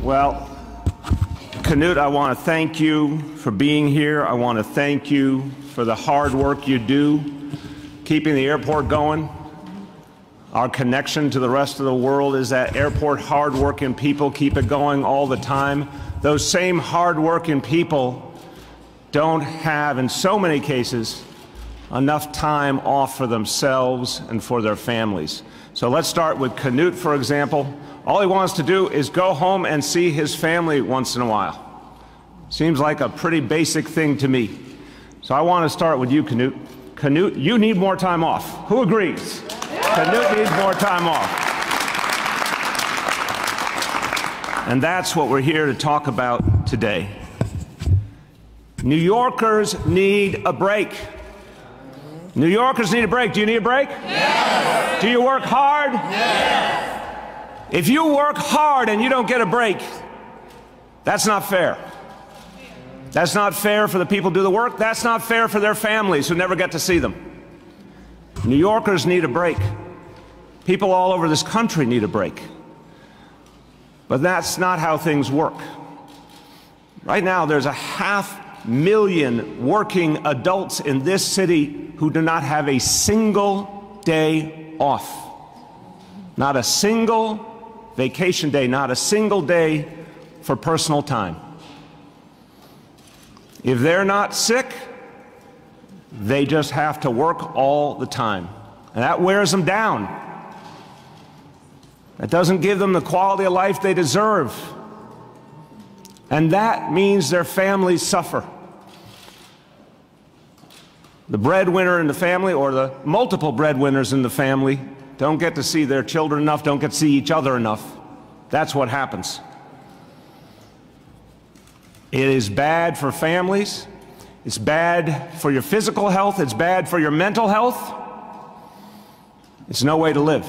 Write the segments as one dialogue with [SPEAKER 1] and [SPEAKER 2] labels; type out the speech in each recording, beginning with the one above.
[SPEAKER 1] Well, Knut, I want to thank you for being here. I want to thank you for the hard work you do, keeping the airport going. Our connection to the rest of the world is that airport hard-working people keep it going all the time. Those same hard-working people don't have, in so many cases, enough time off for themselves and for their families. So let's start with Knut, for example. All he wants to do is go home and see his family once in a while. Seems like a pretty basic thing to me. So I want to start with you, Knut. Knut, you need more time off. Who agrees? Knut needs more time off. And that's what we're here to talk about today. New Yorkers need a break. New Yorkers need a break. Do you need a break? Yes. Do you work hard? Yes. If you work hard and you don't get a break, that's not fair. That's not fair for the people who do the work. That's not fair for their families who never get to see them. New Yorkers need a break. People all over this country need a break. But that's not how things work. Right now, there's 500,000 working adults in this city who do not have a single day off. Not a single vacation day, not a single day for personal time. If they're not sick, they just have to work all the time. And that wears them down. That doesn't give them the quality of life they deserve. And that means their families suffer. The breadwinner in the family, or the multiple breadwinners in the family, don't get to see their children enough, don't get to see each other enough. That's what happens. It is bad for families. It's bad for your physical health. It's bad for your mental health. It's no way to live.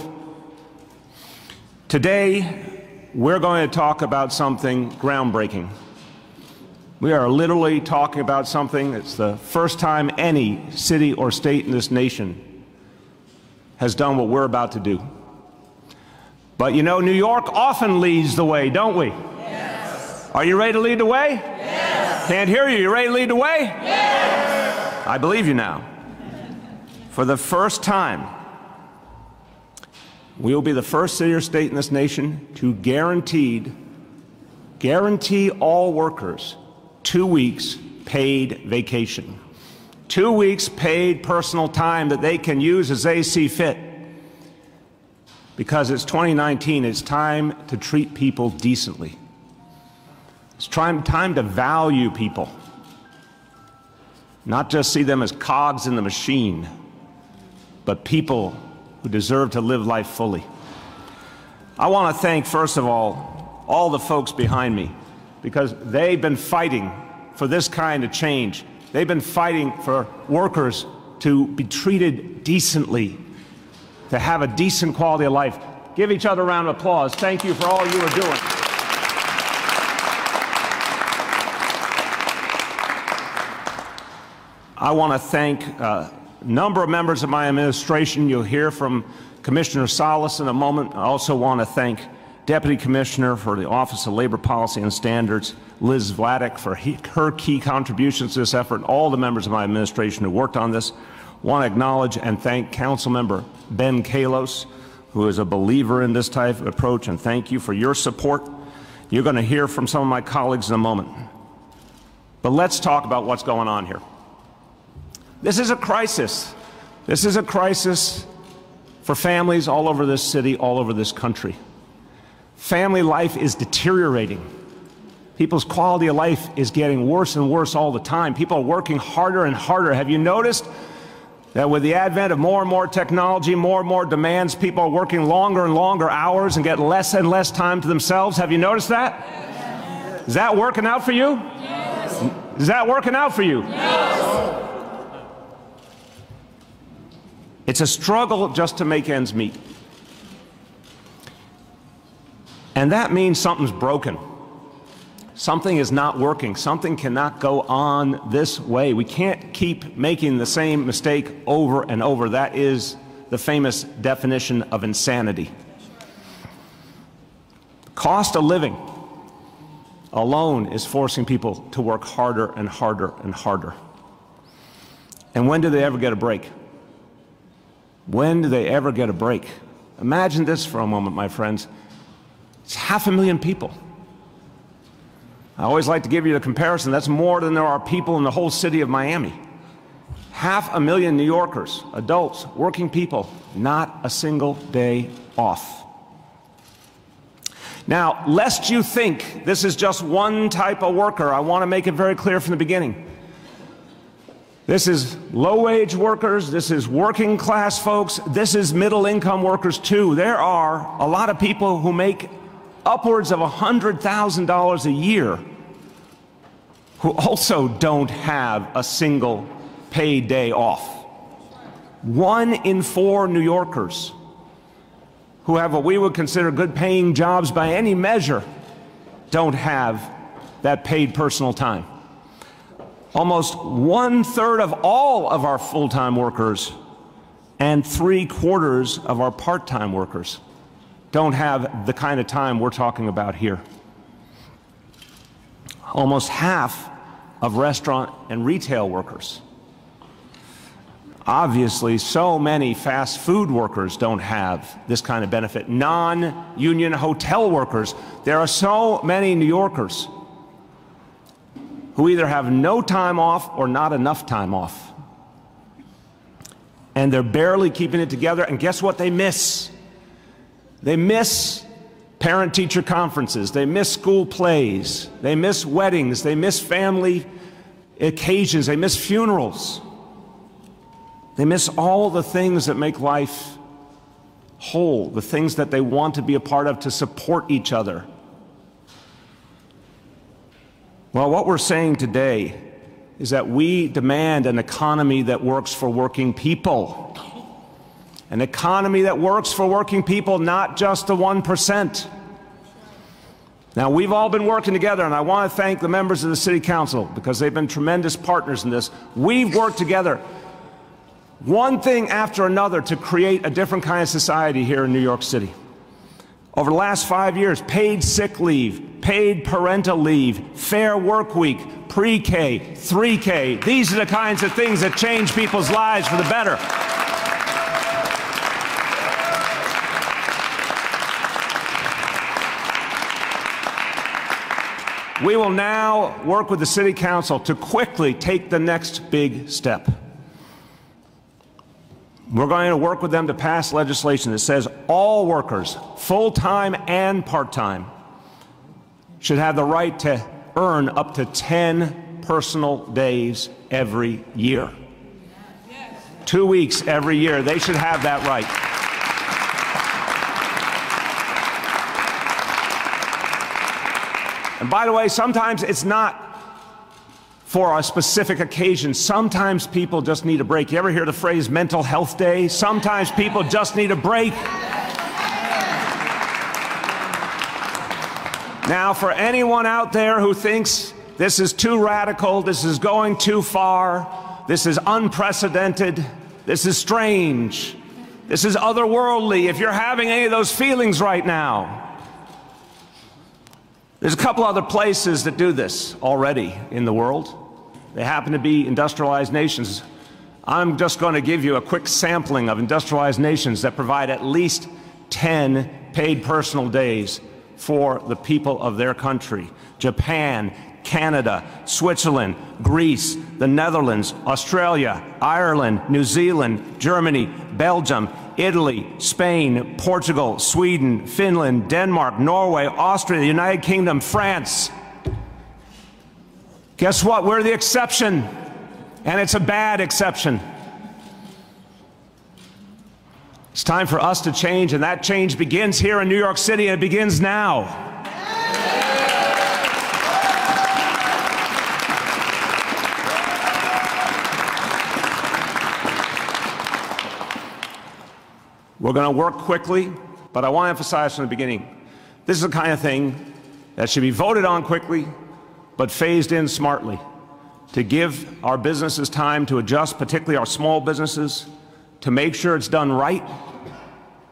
[SPEAKER 1] Today, we're going to talk about something groundbreaking. We are literally talking about something that's the first time any city or state in this nation has done what we're about to do. But you know, New York often leads the way, don't we? Yes. Are you ready to lead the way? Yes. Can't hear you. You ready to lead the way? Yes. I believe you now. For the first time, we will be the first city or state in this nation to guarantee all workers 2 weeks paid vacation. 2 weeks paid personal time that they can use as they see fit. Because it's 2019, it's time to treat people decently. It's time to value people. Not just see them as cogs in the machine, but people who deserve to live life fully. I want to thank, first of all the folks behind me, because they've been fighting for this kind of change. They've been fighting for workers to be treated decently, to have a decent quality of life. Give each other a round of applause. Thank you for all you are doing. I want to thank a number of members of my administration. You'll hear from Commissioner Salas in a moment. I also want to thank Deputy Commissioner for the Office of Labor Policy and Standards, Liz Vladeck, for her key contributions to this effort, and all the members of my administration who worked on this. I want to acknowledge and thank Councilmember Ben Kalos, who is a believer in this type of approach, and thank you for your support. You're going to hear from some of my colleagues in a moment. But let's talk about what's going on here. This is a crisis. This is a crisis for families all over this city, all over this country. Family life is deteriorating. People's quality of life is getting worse and worse all the time. People are working harder and harder. Have you noticed that with the advent of more and more technology, more and more demands, people are working longer and longer hours and get less and less time to themselves? Have you noticed that? Yes. Is that working out for you? Yes. Is that working out for you? Yes. It's a struggle just to make ends meet. And that means something's broken. Something is not working. Something cannot go on this way. We can't keep making the same mistake over and over. That is the famous definition of insanity. Cost of living alone is forcing people to work harder and harder and harder. And when do they ever get a break? When do they ever get a break? Imagine this for a moment, my friends. It's 500,000 people. I always like to give you the comparison. That's more than there are people in the whole city of Miami. 500,000 New Yorkers, adults, working people, not a single day off. Now, lest you think this is just one type of worker, I want to make it very clear from the beginning. This is low-wage workers, this is working-class folks, this is middle-income workers too. There are a lot of people who make upwards of $100,000 a year who also don't have a single paid day off. 1 in 4 New Yorkers who have what we would consider good-paying jobs by any measure don't have that paid personal time. Almost 1/3 of all of our full-time workers and 3/4 of our part-time workers don't have the kind of time we're talking about here. Almost half of restaurant and retail workers. Obviously, so many fast food workers don't have this kind of benefit. Non-union hotel workers. There are so many New Yorkers who either have no time off or not enough time off. And they're barely keeping it together, and guess what they miss? They miss parent-teacher conferences, they miss school plays, they miss weddings, they miss family occasions, they miss funerals. They miss all the things that make life whole, the things that they want to be a part of to support each other. Well, what we're saying today is that we demand an economy that works for working people. An economy that works for working people, not just the 1%. Now, we've all been working together, and I want to thank the members of the City Council because they've been tremendous partners in this. We've worked together, one thing after another, to create a different kind of society here in New York City. Over the last 5 years, paid sick leave, paid parental leave, fair work week, pre-K, 3K. These are the kinds of things that change people's lives for the better. We will now work with the City Council to quickly take the next big step. We're going to work with them to pass legislation that says all workers, full-time and part-time, should have the right to earn up to 10 personal days every year. 2 weeks every year. They should have that right. And by the way, sometimes it's not for a specific occasion. Sometimes people just need a break. You ever hear the phrase mental health day? Sometimes people just need a break. Now, for anyone out there who thinks this is too radical, this is going too far, this is unprecedented, this is strange, this is otherworldly, if you're having any of those feelings right now, there's a couple other places that do this already in the world. They happen to be industrialized nations. I'm just going to give you a quick sampling of industrialized nations that provide at least 10 paid personal days for the people of their country. Japan, Canada, Switzerland, Greece, the Netherlands, Australia, Ireland, New Zealand, Germany, Belgium, Italy, Spain, Portugal, Sweden, Finland, Denmark, Norway, Austria, the United Kingdom, France. Guess what? We're the exception, and it's a bad exception. It's time for us to change, and that change begins here in New York City, and it begins now. We're going to work quickly, but I want to emphasize from the beginning, this is the kind of thing that should be voted on quickly, but phased in smartly, to give our businesses time to adjust, particularly our small businesses, to make sure it's done right.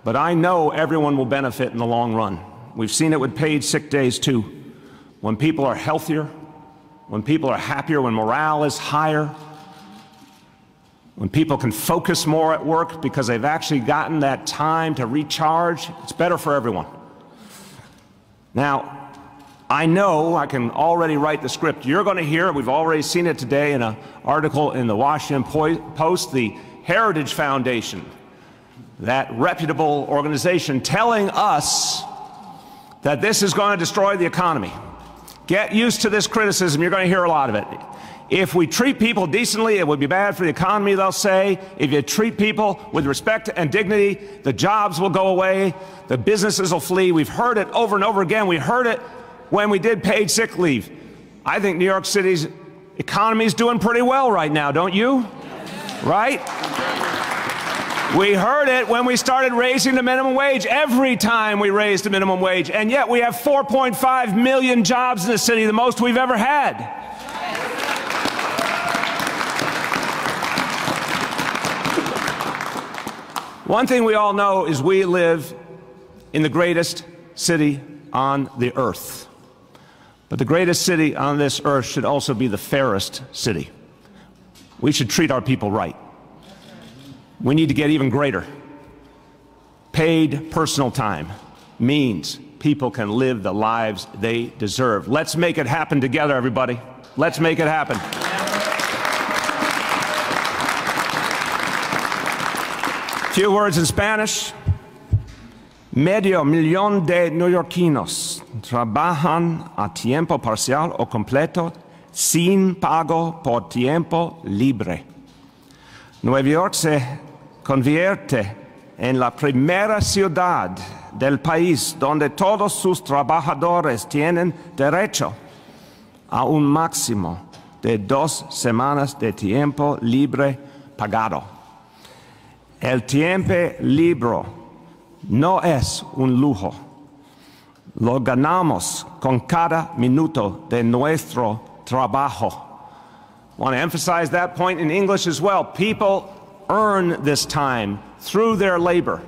[SPEAKER 1] But I know everyone will benefit in the long run. We've seen it with paid sick days too. when people are healthier, when people are happier, when morale is higher, when people can focus more at work because they've actually gotten that time to recharge, it's better for everyone. Now, I know I can already write the script. You're going to hear, we've already seen it today in an article in the Washington Post, the Heritage Foundation, that reputable organization, telling us that this is going to destroy the economy. Get used to this criticism. You're going to hear a lot of it. If we treat people decently, it would be bad for the economy, they'll say. If you treat people with respect and dignity, the jobs will go away, the businesses will flee. We've heard it over and over again. We heard it when we did paid sick leave. I think New York City's economy is doing pretty well right now, don't you? Right? We heard it when we started raising the minimum wage, every time we raised the minimum wage, and yet we have 4.5 million jobs in the city, the most we've ever had. One thing we all know is we live in the greatest city on the earth. But the greatest city on this earth should also be the fairest city. We should treat our people right. We need to get even greater. Paid personal time means people can live the lives they deserve. Let's make it happen together, everybody. Let's make it happen. Few words in Spanish. Medio millón de neoyorquinos trabajan a tiempo parcial o completo sin pago por tiempo libre. Nueva York se convierte en la primera ciudad del país donde todos sus trabajadores tienen derecho a un máximo de 2 semanas de tiempo libre pagado. El tiempo libre no es un lujo. Lo ganamos con cada minuto de nuestro trabajo. I want to emphasize that point in English as well. People earn this time through their labor.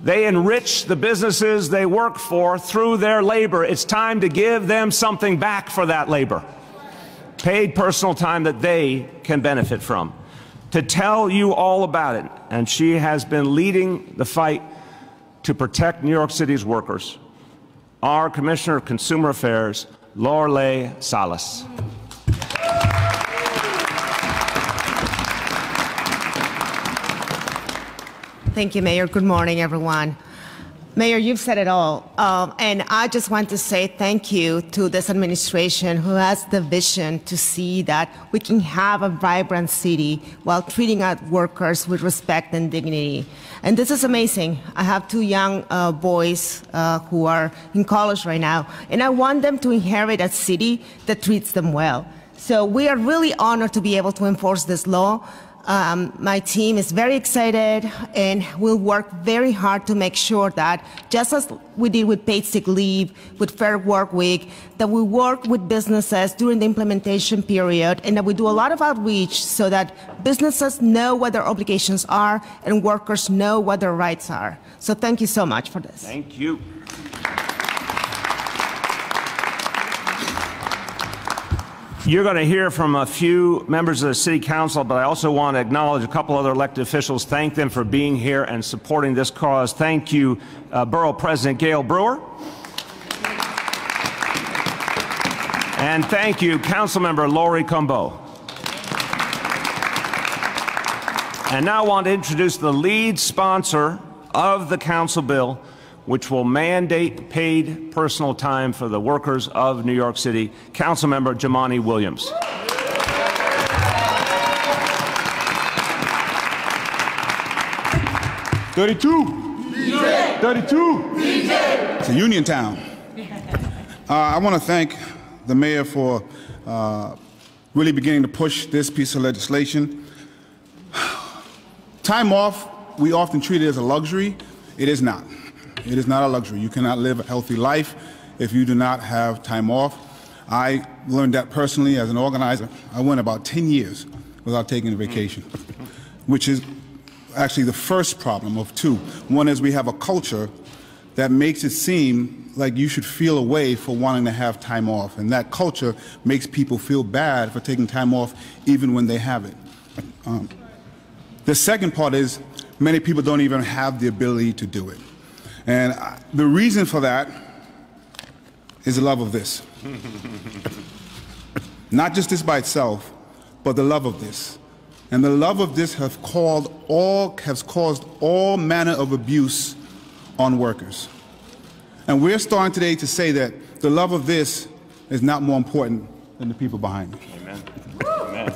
[SPEAKER 1] They enrich the businesses they work for through their labor. It's time to give them something back for that labor. Paid personal time that they can benefit from. To tell you all about it, and she has been leading the fight to protect New York City's workers, our Commissioner of Consumer Affairs, Lorelei Salas.
[SPEAKER 2] Thank you, Mayor. Good morning, everyone. Mayor, you've said it all. And I just want to say thank you to this administration who has the vision to see that we can have a vibrant city while treating our workers with respect and dignity. And this is amazing. I have 2 young boys who are in college right now, and I want them to inherit a city that treats them well. So we are really honored to be able to enforce this law. My team is very excited and will work very hard to make sure that, just as we did with paid sick leave, with Fair Work Week, that we work with businesses during the implementation period and that we do a lot of outreach so that businesses know what their obligations are and workers know what their rights are. So thank you so much for this.
[SPEAKER 1] Thank you. You're going to hear from a few members of the City Council, but I also want to acknowledge a couple other elected officials, thank them for being here and supporting this cause. Thank you, Borough President Gail Brewer. And thank you, Councilmember Lori Cumbo. And now I want to introduce the lead sponsor of the Council bill, which will mandate paid personal time for the workers of New York City, Councilmember Jumaane Williams.
[SPEAKER 3] DJ. 32. DJ. It's a union town. I want to thank the mayor for really beginning to push this piece of legislation. Time off, we often treat it as a luxury. It is not. It is not a luxury. You cannot live a healthy life if you do not have time off. I learned that personally as an organizer. I went about 10 years without taking a vacation, which is actually the first problem of 2. One is we have a culture that makes it seem like you should feel away for wanting to have time off. And that culture makes people feel bad for taking time off even when they have it. The second part is many people don't even have the ability to do it. And the reason for that is the love of this. Not just this by itself, but the love of this. And the love of this has caused all manner of abuse on workers. And we're starting today to say that the love of this is not more important than the people behind it.
[SPEAKER 1] Amen. Amen.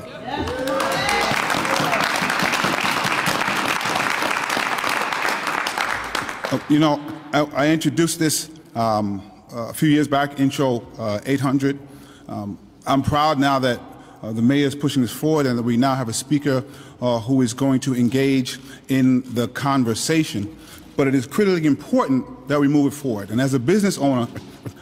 [SPEAKER 3] You know, I introduced this a few years back, Intro 800. I'm proud now that the mayor is pushing this forward and that we now have a speaker who is going to engage in the conversation. But it is critically important that we move it forward. And as a business owner,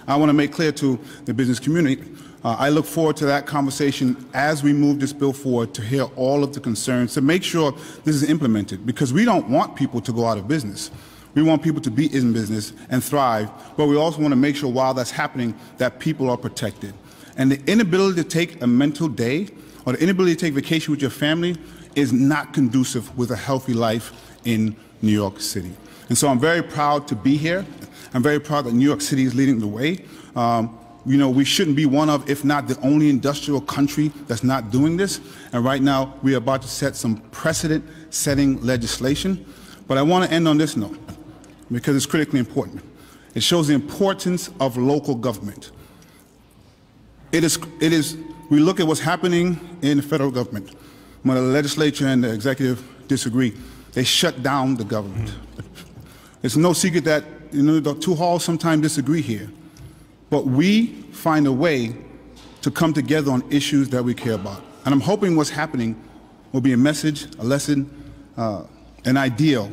[SPEAKER 3] I want to make clear to the business community, I look forward to that conversation as we move this bill forward to hear all of the concerns, to make sure this is implemented, because we don't want people to go out of business. We want people to be in business and thrive, but we also want to make sure while that's happening that people are protected. And the inability to take a mental day or the inability to take vacation with your family is not conducive with a healthy life in New York City. And so I'm very proud to be here. I'm very proud that New York City is leading the way. You know, we shouldn't be one of, if not the only industrial country that's not doing this. And right now, we are about to set some precedent-setting legislation. But I want to end on this note, because it's critically important. It shows the importance of local government. We look at what's happening in the federal government. When the legislature and the executive disagree, they shut down the government. It's no secret that, you know, the two halls sometimes disagree here. But we find a way to come together on issues that we care about. And I'm hoping what's happening will be a message, a lesson, an ideal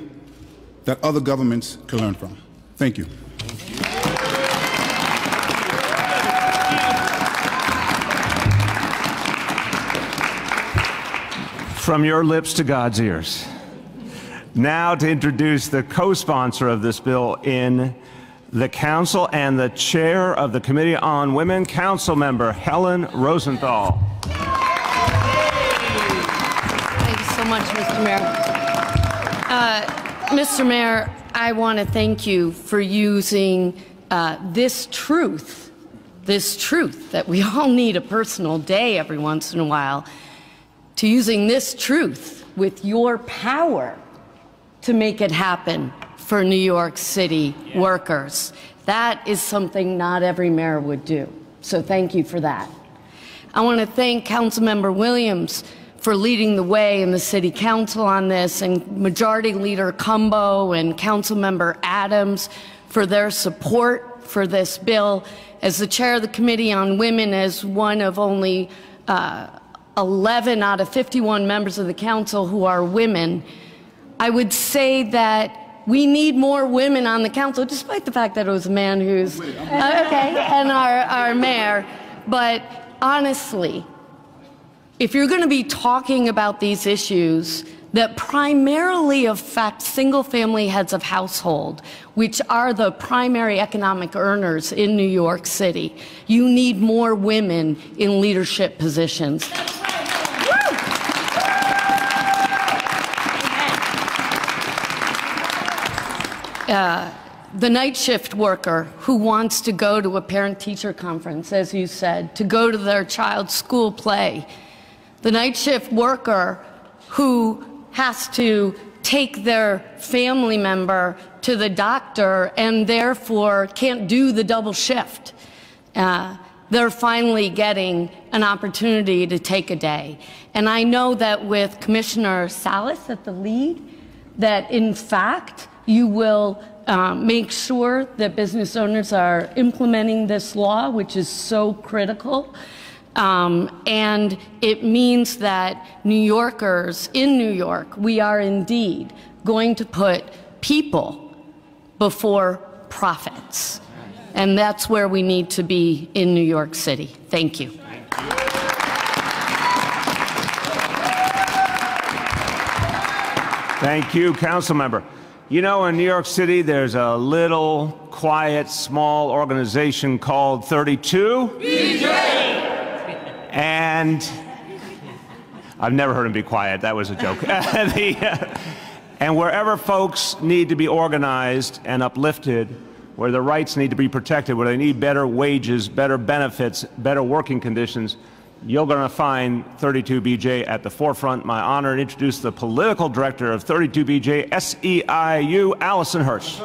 [SPEAKER 3] that other governments can learn from. Thank you.
[SPEAKER 1] From your lips to God's ears. Now to introduce the co-sponsor of this bill in the Council and the chair of the Committee on Women, Council Member Helen Rosenthal.
[SPEAKER 4] Thank you so much, Mr. Mayor. Mr. Mayor, I want to thank you for using this truth that we all need a personal day every once in a while, to using this truth with your power to make it happen for New York City workers. That is something not every mayor would do. So thank you for that. I want to thank Councilmember Williams for leading the way in the City Council on this, and Majority Leader Cumbo and Councilmember Adams for their support for this bill. As the chair of the Committee on Women, as one of only 11 out of 51 members of the council who are women, I would say that we need more women on the council, despite the fact that it was a man who's okay, and our mayor. But honestly, if you're going to be talking about these issues that primarily affect single-family heads of household, which are the primary economic earners in New York City, you need more women in leadership positions. The night shift worker who wants to go to a parent-teacher conference, as you said, to go to their child's school play. The night shift worker who has to take their family member to the doctor and therefore can't do the double shift. They're finally getting an opportunity to take a day. And I know that with Commissioner Salas at the lead, that in fact, you will make sure that business owners are implementing this law, which is so critical. And it means that New Yorkers in New York, we are indeed going to put people before profits. And that's where we need to be in New York City. Thank you.
[SPEAKER 1] Thank you, Council Member. You know, in New York City, there's a little, quiet, small organization called 32 BJ. And I've never heard him be quiet. That was a joke. And wherever folks need to be organized and uplifted, where their rights need to be protected, where they need better wages, better benefits, better working conditions, you're going to find 32BJ at the forefront. My honor to introduce the political director of 32BJ SEIU, Allison Hirsch.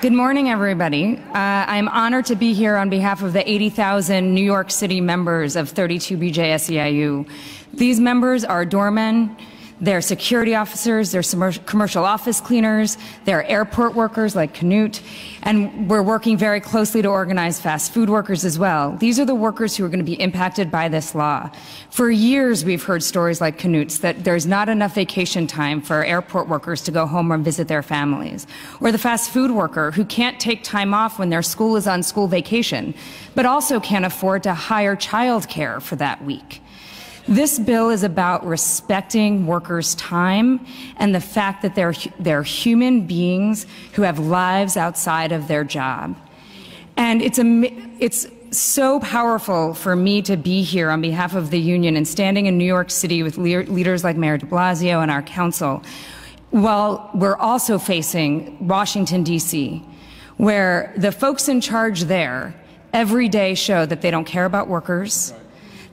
[SPEAKER 5] Good morning, everybody. I'm honored to be here on behalf of the 80,000 New York City members of 32BJ SEIU. These members are doormen, they're security officers, they're commercial office cleaners, they're airport workers like Canute, and we're working very closely to organize fast food workers as well. These are the workers who are going to be impacted by this law. For years, we've heard stories like Canute's that there's not enough vacation time for airport workers to go home or visit their families, or the fast food worker who can't take time off when their school is on school vacation, but also can't afford to hire childcare for that week. This bill is about respecting workers' time and the fact that they're human beings who have lives outside of their job. And it's so powerful for me to be here on behalf of the union and standing in New York City with leaders like Mayor de Blasio and our council, while we're also facing Washington, D.C., where the folks in charge there every day show that they don't care about workers.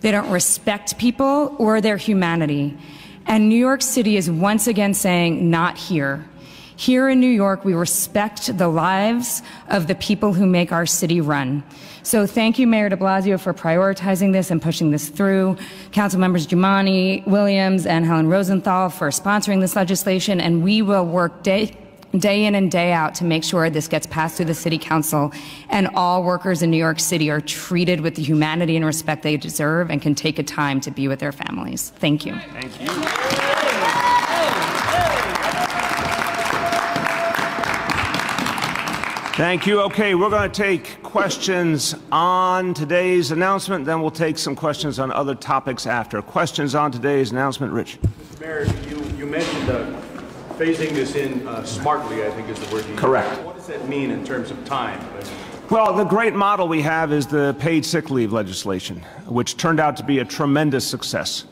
[SPEAKER 5] They don't respect people or their humanity. And New York City is once again saying, not here. Here in New York, we respect the lives of the people who make our city run. So thank you, Mayor de Blasio, for prioritizing this and pushing this through. Council members Giummani, Williams, and Helen Rosenthal for sponsoring this legislation. And we will work day in and day out to make sure this gets passed through the City Council and all workers in New York City are treated with the humanity and respect they deserve and can take a time to be with their families. Thank you.
[SPEAKER 1] Thank you. Thank you. Okay, we're going to take questions on today's announcement, then we'll take some questions on other topics after. Questions on today's announcement, Rich.
[SPEAKER 6] Mr. Mayor, you mentioned phasing this in smartly, I think is the word you used.
[SPEAKER 1] Correct.
[SPEAKER 6] What does that mean in terms of time?
[SPEAKER 1] Well, the great model we have is the paid sick leave legislation, which turned out to be a tremendous success.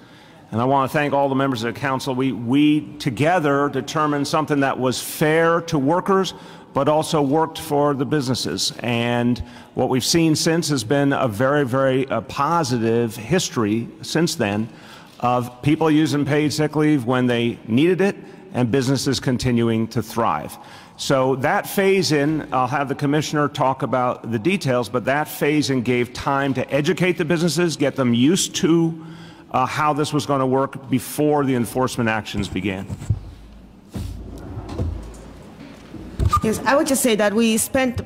[SPEAKER 1] And I want to thank all the members of the council. We together determined something that was fair to workers, but also worked for the businesses. And what we've seen since has been a very, very positive history since then of people using paid sick leave when they needed it, and businesses continuing to thrive. So that phase-in, I'll have the commissioner talk about the details, but that phase-in gave time to educate the businesses, get them used to how this was going to work before the enforcement actions began.
[SPEAKER 2] Yes, I would just say that we spent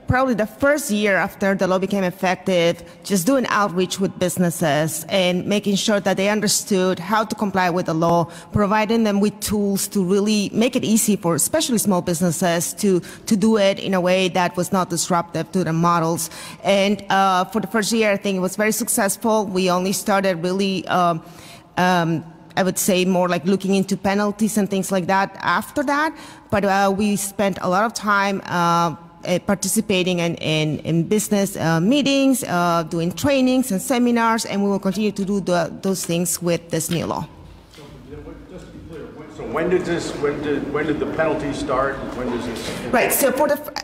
[SPEAKER 2] probably the first year after the law became effective just doing outreach with businesses and making sure that they understood how to comply with the law, providing them with tools to really make it easy for especially small businesses to do it in a way that was not disruptive to the models. And for the first year, I think it was very successful. We only started really I would say more like looking into penalties and things like that after that. But we spent a lot of time participating in business meetings, doing trainings and seminars, and we will continue to do those things with this new law.
[SPEAKER 6] So, just to be clear, when did the penalty start? When does this?
[SPEAKER 2] Right. So for the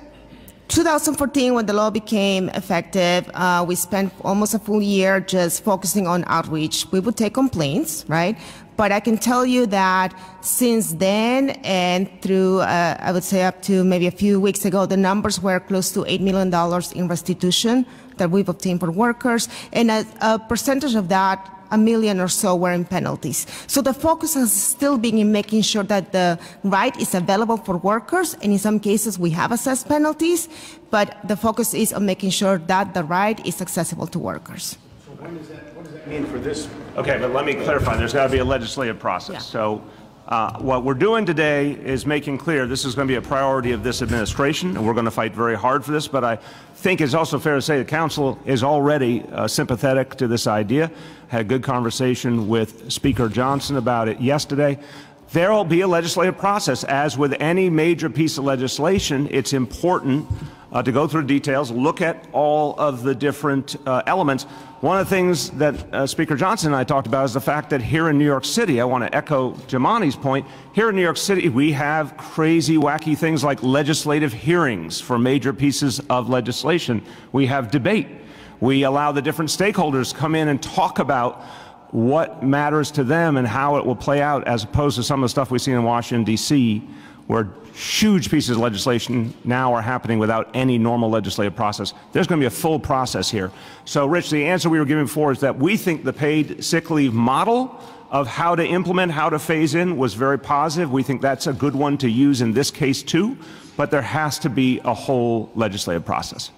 [SPEAKER 2] 2014, when the law became effective, we spent almost a full year just focusing on outreach. We would take complaints, right? But I can tell you that since then and through, I would say up to maybe a few weeks ago, the numbers were close to $8 million in restitution that we've obtained for workers. And a percentage of that, $1 million or so, were in penalties. So the focus has still been in making sure that the right is available for workers, and in some cases we have assessed penalties, but the focus is on making sure that the right is accessible to workers.
[SPEAKER 6] So what does that mean for this?
[SPEAKER 1] Okay, but let me clarify. There's got to be a legislative process. Yeah. So What we're doing today is making clear this is going to be a priority of this administration, and we're going to fight very hard for this. But I think it's also fair to say the Council is already sympathetic to this idea. Had a good conversation with Speaker Johnson about it yesterday. There will be a legislative process. As with any major piece of legislation, it's important to go through the details, look at all of the different elements. One of the things that Speaker Johnson and I talked about is the fact that here in New York City, I want to echo Jamani's point, here in New York City we have crazy, wacky things like legislative hearings for major pieces of legislation. We have debate. We allow the different stakeholders to come in and talk about what matters to them and how it will play out, as opposed to some of the stuff we see in Washington, D.C., where huge pieces of legislation now are happening without any normal legislative process. There's going to be a full process here. So, Rich, the answer we were giving before is that we think the paid sick leave model of how to implement, how to phase in was very positive. We think that's a good one to use in this case, too. But there has to be a whole legislative process.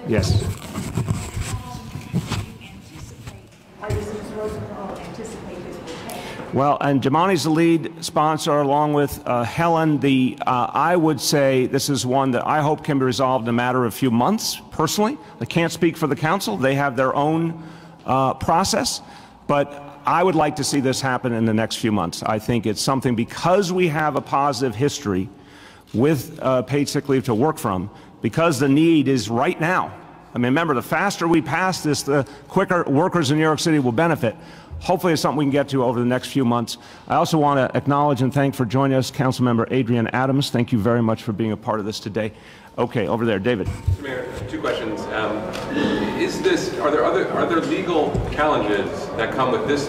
[SPEAKER 1] Yes. Well, and Jamani's the lead sponsor, along with Helen. I would say this is one that I hope can be resolved in a matter of a few months, personally. I can't speak for the Council. They have their own process. But I would like to see this happen in the next few months. I think it's something, because we have a positive history with paid sick leave to work from, because the need is right now. I mean, remember, the faster we pass this, the quicker workers in New York City will benefit. Hopefully it's something we can get to over the next few months. I also want to acknowledge and thank for joining us, Councilmember Adrienne Adams. Thank you very much for being a part of this today. Okay, over there, David.
[SPEAKER 7] Mr. Mayor, two questions. Are there legal challenges that come with this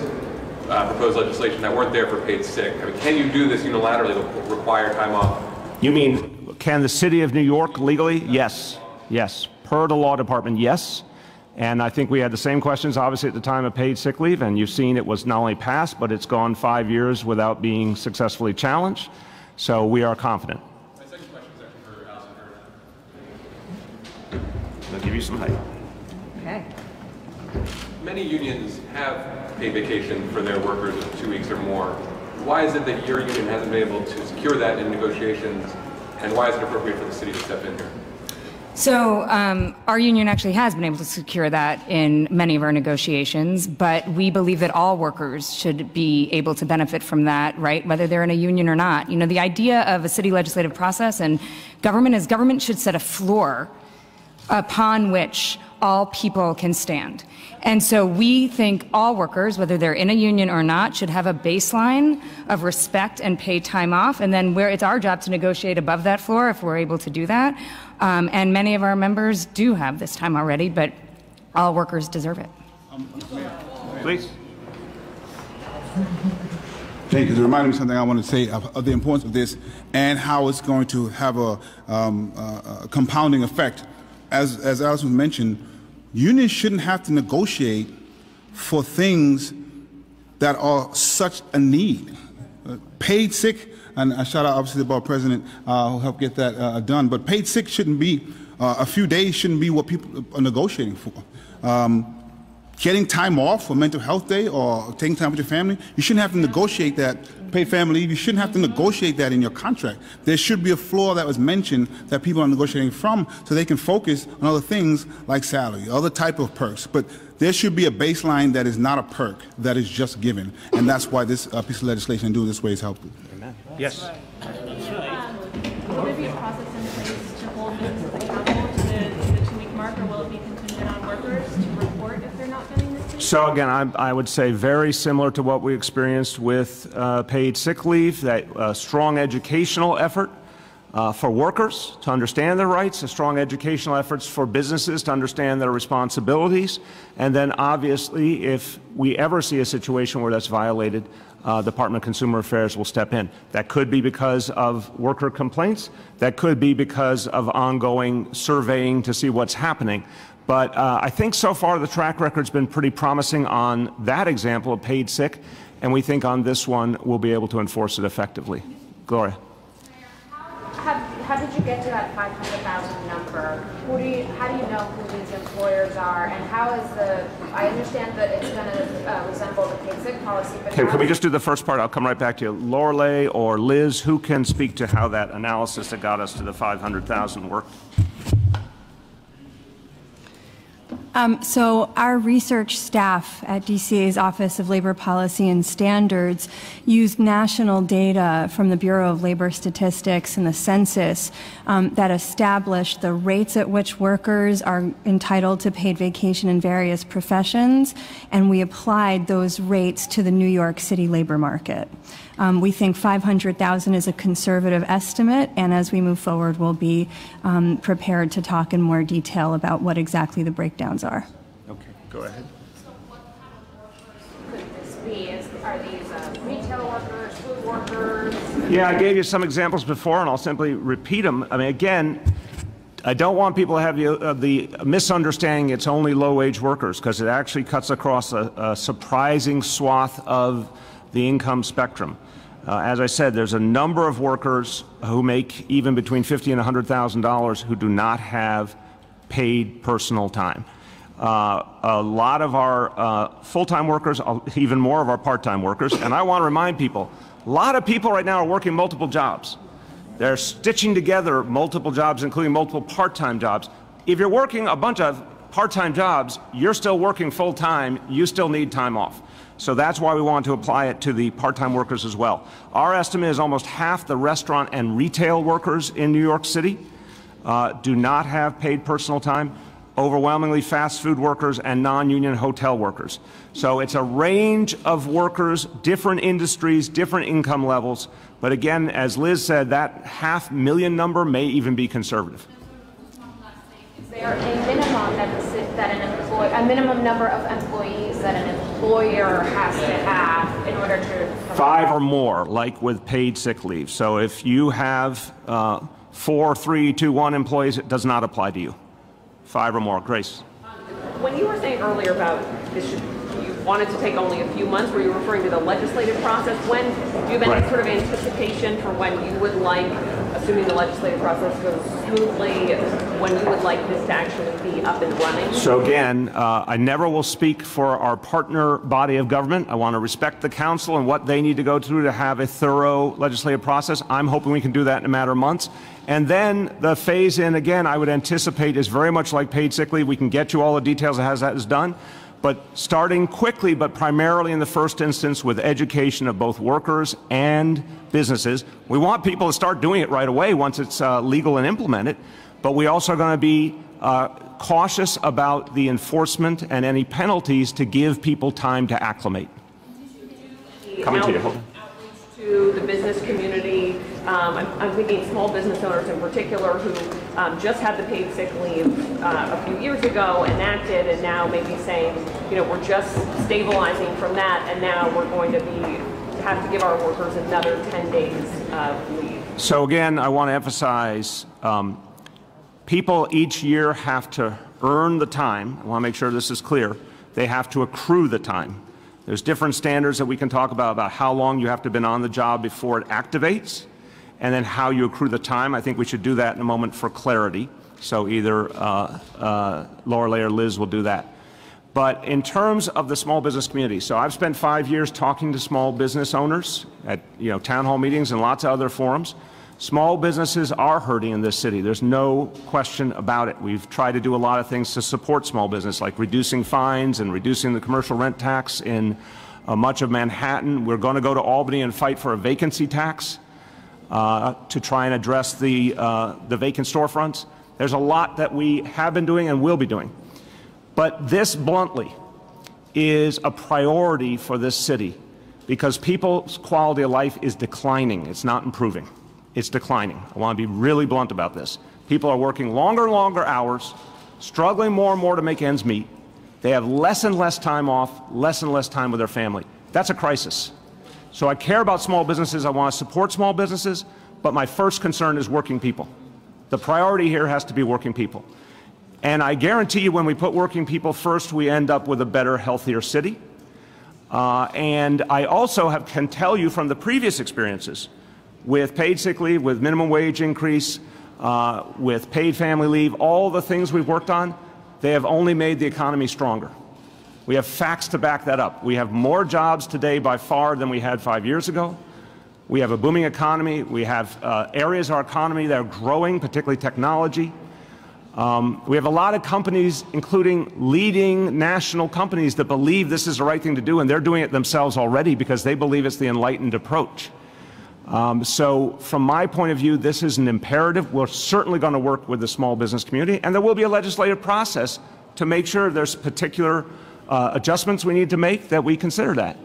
[SPEAKER 7] proposed legislation that weren't there for paid sick? I mean, can you do this unilaterally to require time off?
[SPEAKER 1] You mean, can the City of New York legally? Yes. Yes. Per the law department, yes. And I think we had the same questions, obviously, at the time of paid sick leave, and you've seen it was not only passed, but it's gone 5 years without being successfully challenged. So we are confident.
[SPEAKER 7] My second question is actually for Allison Herman.
[SPEAKER 1] I'll give you some height.
[SPEAKER 5] Okay.
[SPEAKER 7] Many unions have paid vacation for their workers of 2 weeks or more. Why is it that your union hasn't been able to secure that in negotiations, and why is it appropriate for the city to step in here?
[SPEAKER 5] So our union actually has been able to secure that in many of our negotiations, but we believe that all workers should be able to benefit from that, right, whether they're in a union or not. You know, the idea of a city legislative process and government is government should set a floor upon which all people can stand. And so we think all workers, whether they're in a union or not, should have a baseline of respect and paid time off, and then where it's our job to negotiate above that floor if we're able to do that. And many of our members do have this time already, but all workers deserve it.
[SPEAKER 1] Please.
[SPEAKER 3] Thank you. It reminded me something I want to say of the importance of this and how it's going to have a compounding effect. As Allison mentioned, unions shouldn't have to negotiate for things that are such a need. Paid sick, and I shout out obviously the Board President who helped get that done, but paid sick shouldn't be, a few days shouldn't be what people are negotiating for. Getting time off for mental health day or taking time with your family, you shouldn't have to negotiate that. Paid family leave, you shouldn't have to negotiate that in your contract. There should be a floor that was mentioned that people are negotiating from so they can focus on other things like salary, other type of perks. But there should be a baseline that is not a perk, that is just given. And that's why this piece of legislation doing this way is helpful.
[SPEAKER 1] Amen. Yes.
[SPEAKER 8] Will there be a process in place to hold members accountable to the 2-week mark, or will it be contingent on workers to report if they're not getting this?
[SPEAKER 1] So again, I would say very similar to what we experienced with paid sick leave, that strong educational effort for workers to understand their rights, a strong educational efforts for businesses to understand their responsibilities, and then obviously if we ever see a situation where that's violated, Department of Consumer Affairs will step in. That could be because of worker complaints. That could be because of ongoing surveying to see what's happening. But I think so far the track record's been pretty promising on that example of paid sick, and we think on this one we'll be able to enforce it effectively. Gloria.
[SPEAKER 8] How did you
[SPEAKER 9] get to that 500,000 number, how do you know who these employers are, and how is I understand that it's going to resemble the paid sick policy, but
[SPEAKER 1] can we just do the first part? I'll come right back to you. Lorelei or Liz, who can speak to how that analysis that got us to the 500,000 worked?
[SPEAKER 10] So our research staff at DCA's Office of Labor Policy and Standards used national data from the Bureau of Labor Statistics and the census that established the rates at which workers are entitled to paid vacation in various professions, and we applied those rates to the New York City labor market. We think 500,000 is a conservative estimate, and as we move forward, we'll be prepared to talk in more detail about what exactly the breakdowns are.
[SPEAKER 1] Okay, go ahead.
[SPEAKER 9] So what kind of workers could this be? Are these retail workers, food workers?
[SPEAKER 1] Yeah, I gave you some examples before, and I'll simply repeat them. I mean, again, I don't want people to have the misunderstanding it's only low-wage workers, because it actually cuts across a surprising swath of the income spectrum. As I said, there's a number of workers who make even between $50,000 and $100,000 who do not have paid personal time. A lot of our full-time workers, even more of our part-time workers, and I want to remind people, a lot of people right now are working multiple jobs. They're stitching together multiple jobs, including multiple part-time jobs. If you're working a bunch of part-time jobs, you're still working full-time, you still need time off. So that's why we want to apply it to the part-time workers as well. Our estimate is almost half the restaurant and retail workers in New York City do not have paid personal time, overwhelmingly fast food workers and non-union hotel workers. So it's a range of workers, different industries, different income levels. But again, as Liz said, that 500,000 number may even be conservative.
[SPEAKER 9] Is there a minimum a minimum number of employees that an employer has to have in order to
[SPEAKER 1] 5 or more, like with paid sick leave. So if you have 4, 3, 2, 1 employees, it does not apply to you. 5 or more. Grace.
[SPEAKER 11] When you were saying earlier about this you wanted to take only a few months, were you referring to the legislative process? When do you have any sort of anticipation for when you would like, assuming the legislative process goes smoothly, when you would like this to actually be up and running?
[SPEAKER 1] So again, I never will speak for our partner body of government. I want to respect the council and what they need to go through to have a thorough legislative process. I'm hoping we can do that in a matter of months. And then the phase in, again, I would anticipate is very much like paid sick leave. We can get you all the details of how that is done. But starting quickly, but primarily in the first instance with education of both workers and businesses. We want people to start doing it right away once it's legal and implemented. But we also are going to be cautious about the enforcement and any penalties to give people time to acclimate. Coming to you. Hold on.
[SPEAKER 11] To the business community, I'm thinking small business owners in particular who just had the paid sick leave a few years ago enacted, and now maybe saying, you know, we're just stabilizing from that, and now we're going to have to give our workers another 10 days of leave.
[SPEAKER 1] So again, I want to emphasize people each year have to earn the time. I want to make sure this is clear. They have to accrue the time. There's different standards that we can talk about how long you have to have been on the job before it activates, and then how you accrue the time. I think we should do that in a moment for clarity. So either Lorelei or Liz will do that. But in terms of the small business community, so I've spent 5 years talking to small business owners at town hall meetings and lots of other forums. Small businesses are hurting in this city. There's no question about it. We've tried to do a lot of things to support small business, like reducing fines and reducing the commercial rent tax in much of Manhattan. We're going to go to Albany and fight for a vacancy tax to try and address the vacant storefronts. There's a lot that we have been doing and will be doing. But this, bluntly, is a priority for this city because people's quality of life is declining. It's not improving. It's declining. I want to be really blunt about this. People are working longer and longer hours, struggling more and more to make ends meet. They have less and less time off, less and less time with their family. That's a crisis. So I care about small businesses. I want to support small businesses, but my first concern is working people. The priority here has to be working people. And I guarantee you when we put working people first, we end up with a better, healthier city. And I also can tell you from the previous experiences with paid sick leave, with minimum wage increase, with paid family leave, all the things we've worked on, they have only made the economy stronger. We have facts to back that up. We have more jobs today by far than we had 5 years ago. We have a booming economy. We have areas of our economy that are growing, particularly technology. We have a lot of companies, including leading national companies, that believe this is the right thing to do, and they're doing it themselves already because they believe it's the enlightened approach. So from my point of view, this is an imperative. We're certainly going to work with the small business community, and there will be a legislative process to make sure there's particular adjustments we need to make, that we consider that.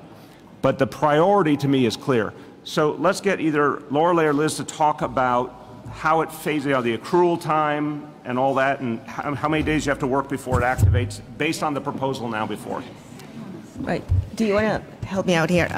[SPEAKER 1] But the priority to me is clear. So let's get either Lorelei or Liz to talk about how it phases, the accrual time and all that, and how many days you have to work before it activates, based on the proposal now before.
[SPEAKER 2] Right. Do you want to help me out here?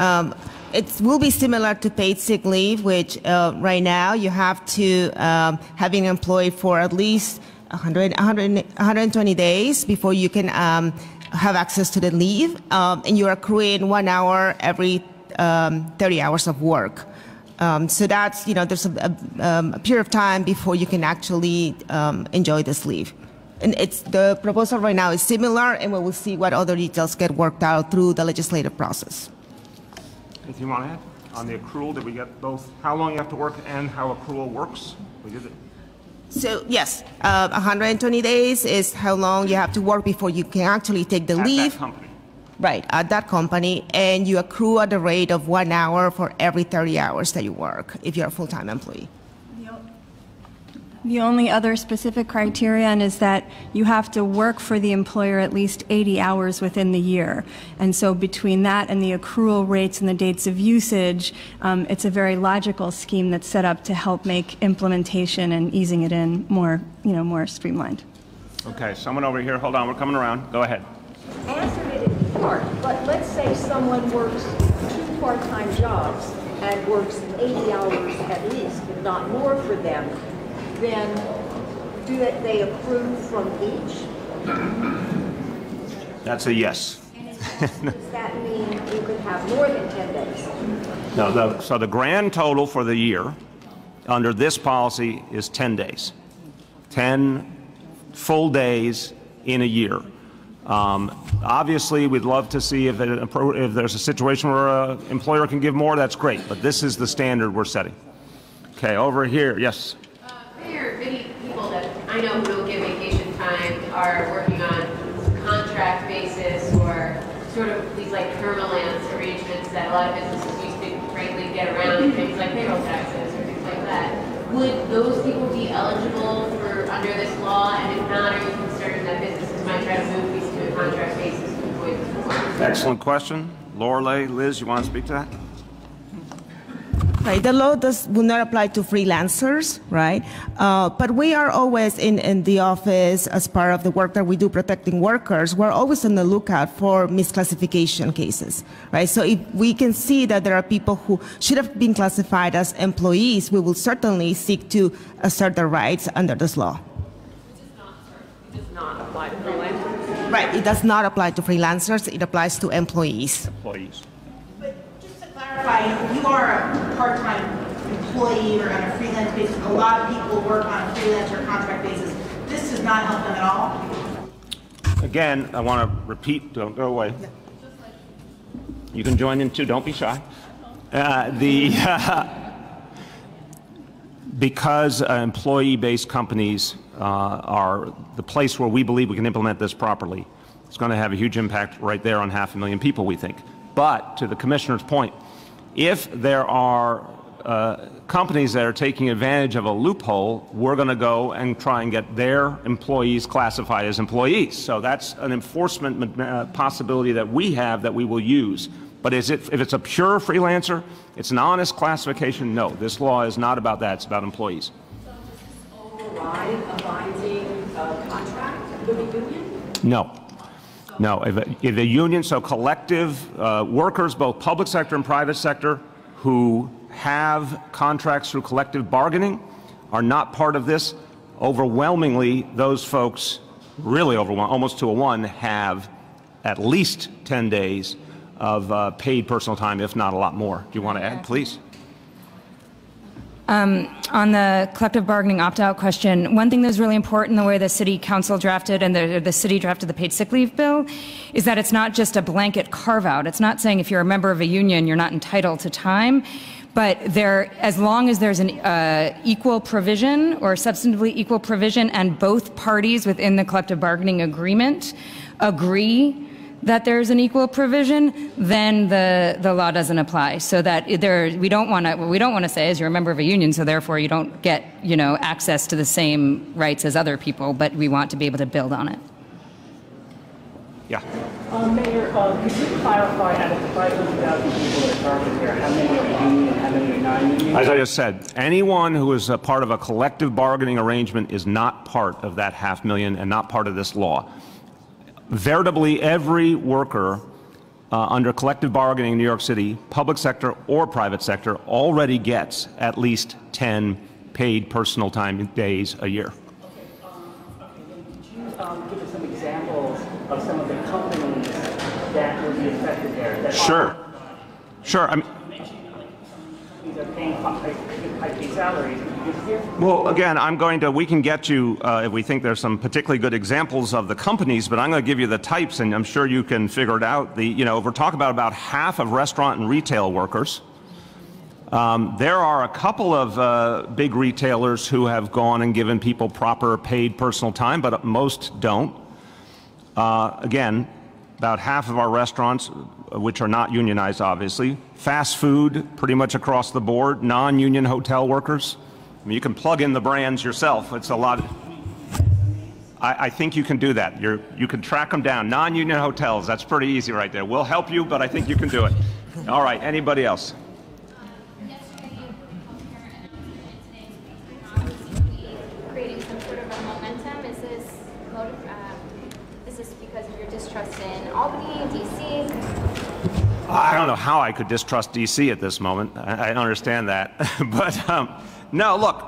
[SPEAKER 2] It will be similar to paid sick leave, which right now you have to have been employed for at least 120 days before you can have access to the leave, and you're accruing 1 hour every 30 hours of work. So that's, there's a period of time before you can actually enjoy this leave. And the proposal right now is similar, and we will see what other details get worked out through the legislative process.
[SPEAKER 1] Anything you want to add? On the accrual, did we get both how long you have to work and how accrual works? We did it.
[SPEAKER 2] So yes, 120 days is how long you have to work before you can actually take the leave.
[SPEAKER 1] At that company.
[SPEAKER 2] Right, at that company, and you accrue at the rate of 1 hour for every 30 hours that you work if you're a full-time employee.
[SPEAKER 10] The only other specific criterion is that you have to work for the employer at least 80 hours within the year. And so between that and the accrual rates and the dates of usage, it's a very logical scheme that's set up to help make implementation and easing it in more, more streamlined.
[SPEAKER 1] Okay, someone over here, hold on, we're coming around. Go ahead.
[SPEAKER 12] Answered it in part, but let's say someone works 2 part-time jobs and works 80 hours at least, if not more for them, then do they accrue from each?
[SPEAKER 1] That's a yes.
[SPEAKER 12] Does that mean you could have more than 10 days?
[SPEAKER 1] No, so the grand total for the year under this policy is 10 days. 10 full days in a year. Obviously, we'd love to see if there's a situation where an employer can give more, that's great, but this is the standard we're setting. Okay, over here, yes.
[SPEAKER 13] Many people that I know who don't get vacation time are working on contract basis or sort of these like permalance arrangements that a lot of businesses used to frankly get around, things like payroll taxes or things like that. Would those people be eligible for under this law? And if not, are you concerned that businesses might try to move these to a contract basis to avoid this law?
[SPEAKER 1] Excellent question. Lorelei, Liz, you want to speak to that?
[SPEAKER 2] Right, the law will not apply to freelancers, right? But we are always in the office as part of the work that we do protecting workers. We're always on the lookout for misclassification cases, right? So if we can see that there are people who should have been classified as employees, we will certainly seek to assert their rights under this law.
[SPEAKER 11] It does not apply to freelancers?
[SPEAKER 2] Right, it does not apply to freelancers. It applies to employees.
[SPEAKER 1] Employees.
[SPEAKER 14] Clarify, if you are a part-time employee or on a freelance basis, a lot of people work on a freelance or contract basis. This does not help them at all?
[SPEAKER 1] Again, I want to repeat, don't go away. You can join in too, don't be shy. Because employee-based companies are the place where we believe we can implement this properly, it's going to have a huge impact right there on 500,000 people, we think. But to the Commissioner's point, if there are companies that are taking advantage of a loophole, we're going to go and try and get their employees classified as employees. So that's an enforcement possibility that we have that we will use. But if it's a pure freelancer, it's an honest classification, no. This law is not about that. It's about employees.
[SPEAKER 12] So does this override a binding contract with the union?
[SPEAKER 1] No. No, if the union, so collective workers, both public sector and private sector, who have contracts through collective bargaining are not part of this. Overwhelmingly, those folks, really overwhelming, almost to a 1, have at least 10 days of paid personal time, if not a lot more. Do you want to add, please?
[SPEAKER 5] On the collective bargaining opt-out question, one thing that's really important, the way the city council drafted and the city drafted the paid sick leave bill, is that it's not just a blanket carve-out. It's not saying if you're a member of a union, you're not entitled to time. But as long as there's an equal provision or substantively equal provision and both parties within the collective bargaining agreement agree that there's an equal provision, then the law doesn't apply. So that what we don't want to say is you're a member of a union, so therefore you don't get access to the same rights as other people. But we want to be able to build on it.
[SPEAKER 1] Yeah.
[SPEAKER 15] Mayor, could you clarify out of the 500,000 people that are targeted here, how many are union and how many are non-union?
[SPEAKER 1] As I just said, anyone who is a part of a collective bargaining arrangement is not part of that 500,000 and not part of this law. Veritably, every worker under collective bargaining in New York City, public sector or private sector, already gets at least 10 paid personal time days a year.
[SPEAKER 15] Then could you give us some examples of some of the companies that will be affected there?
[SPEAKER 1] Sure. I mean,
[SPEAKER 15] these are paying high pay salaries.
[SPEAKER 1] well, again, we can get you, if we think there's some particularly good examples of the companies, but I'm going to give you the types, and I'm sure you can figure it out. We're talking about half of restaurant and retail workers. There are a couple of big retailers who have gone and given people proper paid personal time, but most don't. Again, about half of our restaurants, which are not unionized, obviously. Fast food, pretty much across the board. Non-union hotel workers. I mean, you can plug in the brands yourself. It's a lot. I think you can do that. You can track them down. Non-union hotels, that's pretty easy right there. We'll help you, but I think you can do it. All right, anybody else?
[SPEAKER 9] Creating some sort of a momentum? Is this because of your distrust in Albany, D.C.?
[SPEAKER 1] I don't know how I could distrust D.C. at this moment. I don't understand that. But no, look,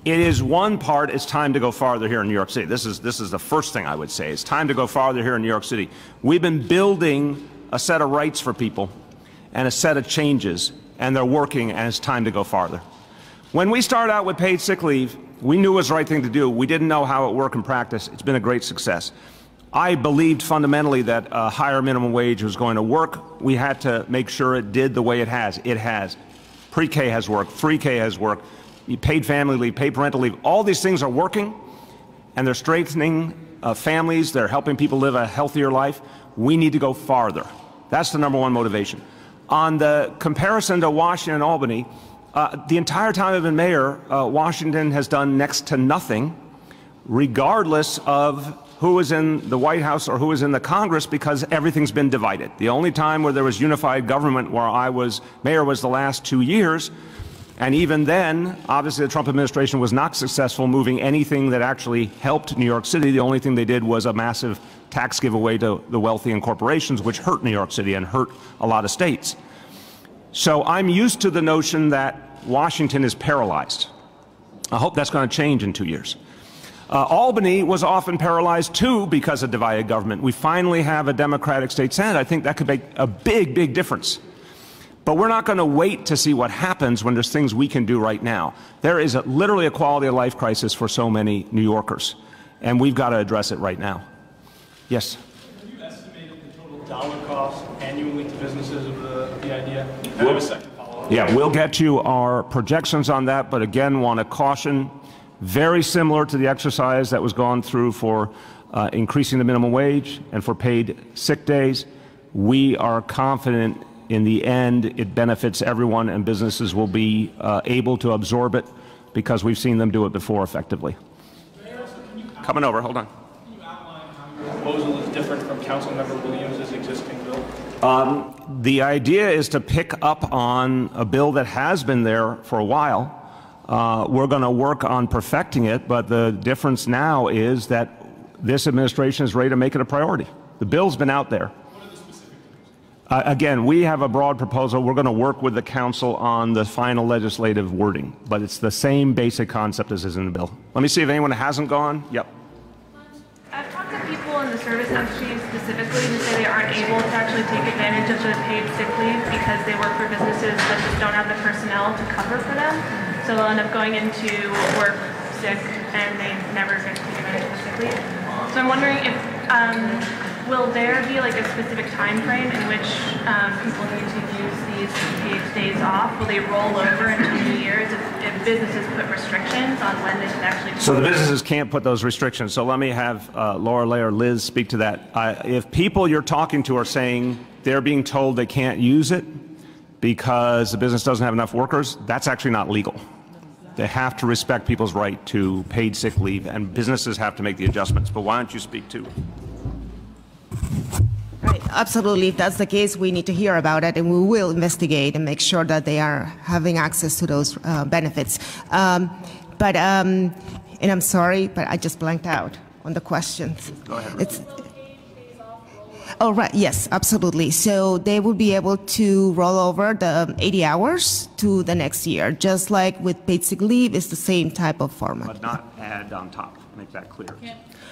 [SPEAKER 1] it is one part. It's time to go farther here in New York City. This is the first thing I would say. It's time to go farther here in New York City. We've been building a set of rights for people and a set of changes, and they're working, and it's time to go farther. When we started out with paid sick leave, we knew it was the right thing to do. We didn't know how it would work in practice. It's been a great success. I believed fundamentally that a higher minimum wage was going to work. We had to make sure it did the way it has. It has. Pre-K has worked. 3K has worked. Paid family leave, paid parental leave. All these things are working, and they're strengthening families. They're helping people live a healthier life. We need to go farther. That's the number one motivation. On the comparison to Washington and Albany, the entire time I've been mayor, Washington has done next to nothing, regardless of who is in the White House or who is in the Congress, because everything's been divided. The only time where there was unified government where I was mayor was the last 2 years. And even then, obviously the Trump administration was not successful moving anything that actually helped New York City. The only thing they did was a massive tax giveaway to the wealthy and corporations, which hurt New York City and hurt a lot of states. So I'm used to the notion that Washington is paralyzed. I hope that's going to change in 2 years. Albany was often paralyzed too because of divided government. We finally have a Democratic state Senate. I think that could make a big, big difference. But we're not going to wait to see what happens when there's things we can do right now. There is literally a quality of life crisis for so many New Yorkers, and we've got to address it right now. Yes?
[SPEAKER 6] Have you estimated the total dollar cost annually to businesses of the idea? I have a second follow-up.
[SPEAKER 1] Yeah, we'll get you our projections on that, but again, want to caution, very similar to the exercise that was gone through for increasing the minimum wage and for paid sick days. We are confident in the end it benefits everyone, and businesses will be able to absorb it because we've seen them do it before effectively. Coming over, hold on.
[SPEAKER 6] Can you outline how your proposal is different from Councilmember Williams' existing bill?
[SPEAKER 1] The idea is to pick up on a bill that has been there for a while. We're going to work on perfecting it, but the difference now is that this administration is ready to make it a priority. The bill's been out there.
[SPEAKER 6] What are the specific things?
[SPEAKER 1] Again, we have a broad proposal. We're going to work with the council on the final legislative wording, but it's the same basic concept as is in the bill. Let me see if anyone hasn't gone. Yep.
[SPEAKER 8] I've talked to people in the service industry, specifically who say they aren't able to actually take advantage of the paid sick leave because they work for businesses that just don't have the personnel to cover for them. So they'll end up going into work sick and they never get to take advantage of the sick leave. So I'm wondering if, will there be like a specific time frame in which people need to use these paid days off? Will they roll over into New Year's if businesses put restrictions on when they can actually?
[SPEAKER 1] So the businesses can't put those restrictions. So let me have Laura Lay or Liz speak to that. If people you're talking to are saying they're being told they can't use it because the business doesn't have enough workers, that's actually not legal. They have to respect people's right to paid sick leave, and businesses have to make the adjustments. But why don't you speak to it?
[SPEAKER 2] Right, absolutely. If that's the case, we need to hear about it, and we will investigate and make sure that they are having access to those benefits. And I'm sorry, but I just blanked out on the questions.
[SPEAKER 1] Go ahead.
[SPEAKER 2] Oh, right. Yes, absolutely. So they will be able to roll over the 80 hours to the next year, just like with paid sick leave. It's the same type of format.
[SPEAKER 1] But not add on top. Make that clear.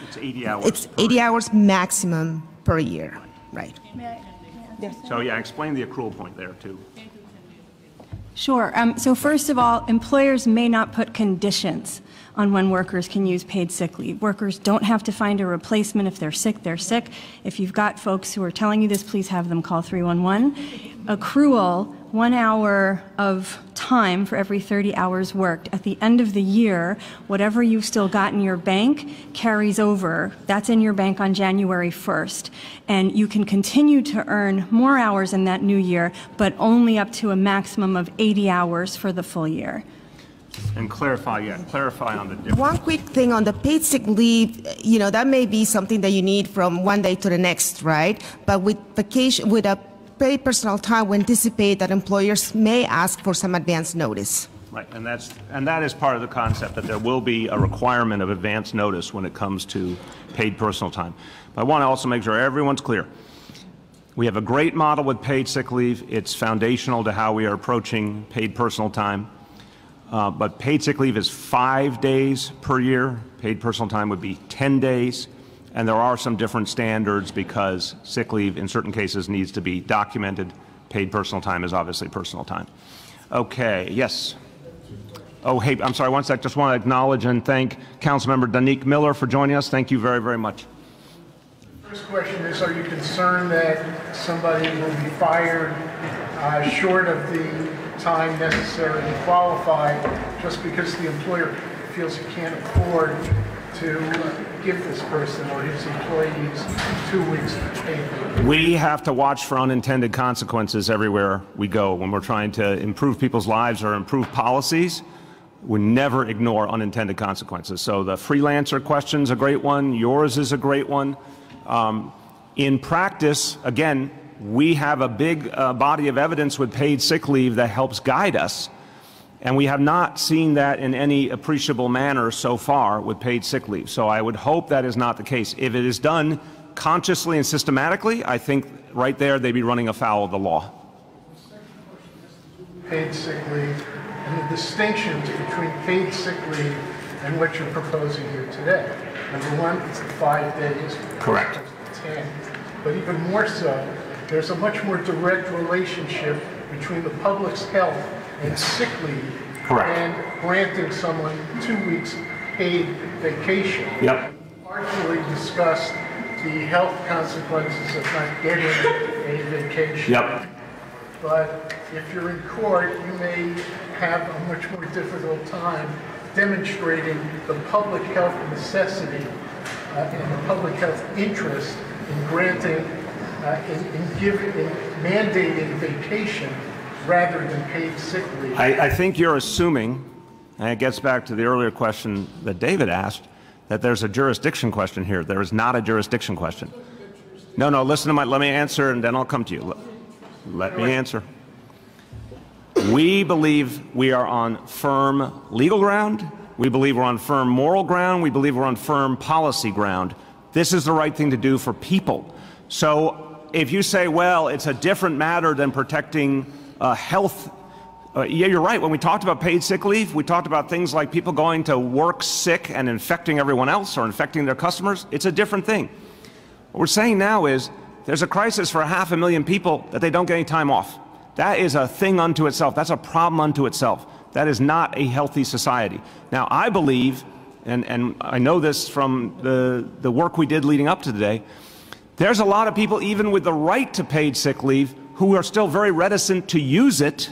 [SPEAKER 1] It's 80 hours.
[SPEAKER 2] It's 80 hours maximum per year. Right.
[SPEAKER 1] So yeah, explain the accrual point there too.
[SPEAKER 10] Sure. So first of all, employers may not put conditions on when workers can use paid sick leave. Workers don't have to find a replacement. If they're sick, they're sick. If you've got folks who are telling you this, please have them call 311. Accrual, 1 hour of time for every 30 hours worked. At the end of the year, whatever you've still got in your bank carries over. That's in your bank on January 1st. And you can continue to earn more hours in that new year, but only up to a maximum of 80 hours for the full year.
[SPEAKER 1] And clarify on the difference.
[SPEAKER 2] One quick thing on the paid sick leave, that may be something that you need from one day to the next, right? But with vacation, with a paid personal time, we anticipate that employers may ask for some advance notice.
[SPEAKER 1] Right, and that is part of the concept, that there will be a requirement of advance notice when it comes to paid personal time. But I want to also make sure everyone's clear. We have a great model with paid sick leave. It's foundational to how we are approaching paid personal time. But paid sick leave is 5 days per year. Paid personal time would be 10 days. And there are some different standards because sick leave in certain cases needs to be documented. Paid personal time is obviously personal time. Okay, yes. Oh, hey, I'm sorry, one sec. Just want to acknowledge and thank Councilmember Danique Miller for joining us. Thank you very, very much.
[SPEAKER 16] First question is, are you concerned that somebody will be fired short of the time necessary to qualify just because the employer feels he can't afford to give this person or his employees 2 weeks paid?
[SPEAKER 1] We have to watch for unintended consequences everywhere we go. When we're trying to improve people's lives or improve policies, we never ignore unintended consequences. So the freelancer question's a great one. Yours is a great one. In practice, again, we have a big body of evidence with paid sick leave that helps guide us. And we have not seen that in any appreciable manner so far with paid sick leave. So I would hope that is not the case. If it is done consciously and systematically, I think right there they'd be running afoul of the law.
[SPEAKER 16] Paid sick leave and the distinctions between paid sick leave and what you're proposing here today. Number one, it's the 5 days.
[SPEAKER 1] Correct.
[SPEAKER 16] 10. But even more so, there's a much more direct relationship between the public's health and sick leave.
[SPEAKER 1] Correct.
[SPEAKER 16] And granting someone 2 weeks paid vacation.
[SPEAKER 1] Yep.
[SPEAKER 16] Largely discussed the health consequences of not getting a vacation.
[SPEAKER 1] Yep.
[SPEAKER 16] But if you're in court, you may have a much more difficult time demonstrating the public health necessity and the public health interest in granting, in mandating vacation rather than paid sick leave.
[SPEAKER 1] I think you're assuming, and it gets back to the earlier question that David asked, that there's a jurisdiction question here. There is not a jurisdiction question. No, listen to let me answer and then I'll come to you. Let me answer. We believe we are on firm legal ground. We believe we're on firm moral ground. We believe we're on firm policy ground. This is the right thing to do for people. So if you say, well, it's a different matter than protecting health, yeah, you're right. When we talked about paid sick leave, we talked about things like people going to work sick and infecting everyone else or infecting their customers. It's a different thing. What we're saying now is there's a crisis for 500,000 people that they don't get any time off. That is a thing unto itself. That's a problem unto itself. That is not a healthy society. Now, I believe, and I know this from the work we did leading up to today, there's a lot of people, even with the right to paid sick leave, who are still very reticent to use it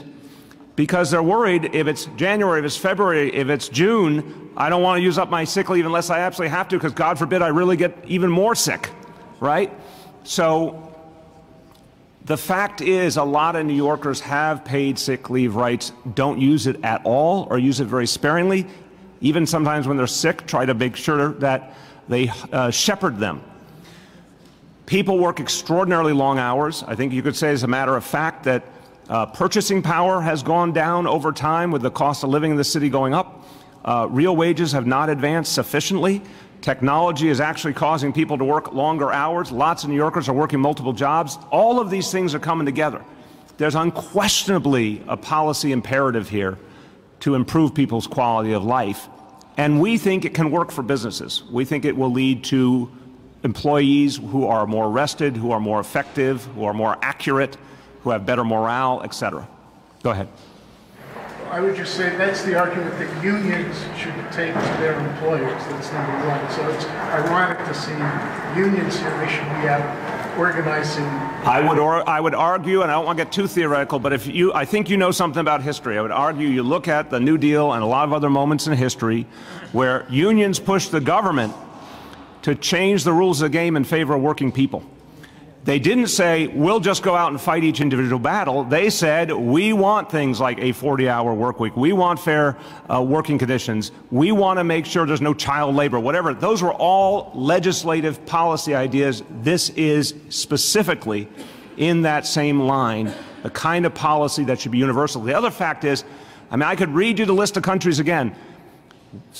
[SPEAKER 1] because they're worried if it's January, if it's February, if it's June, I don't want to use up my sick leave unless I absolutely have to, because God forbid I really get even more sick, right? So the fact is a lot of New Yorkers have paid sick leave rights, don't use it at all or use it very sparingly. Even sometimes when they're sick, try to make sure that they shepherd them. People work extraordinarily long hours. I think you could say, as a matter of fact, that purchasing power has gone down over time with the cost of living in the city going up. Real wages have not advanced sufficiently. Technology is actually causing people to work longer hours. Lots of New Yorkers are working multiple jobs. All of these things are coming together. There's unquestionably a policy imperative here to improve people's quality of life. And we think it can work for businesses. We think it will lead to employees who are more rested, who are more effective, who are more accurate, who have better morale, etc. Go ahead.
[SPEAKER 16] I would just say that's the argument that unions should take to their employers. That's number one. So it's ironic to see unions here. They should be out organizing.
[SPEAKER 1] I would argue, and I don't want to get too theoretical, but I think you know something about history. I would argue you look at the New Deal and a lot of other moments in history where unions pushed the government to change the rules of the game in favor of working people. They didn't say, we'll just go out and fight each individual battle. They said, we want things like a 40-hour work week. We want fair working conditions. We want to make sure there's no child labor, whatever. Those were all legislative policy ideas. This is specifically in that same line, the kind of policy that should be universal. The other fact is, I mean, I could read you the list of countries again.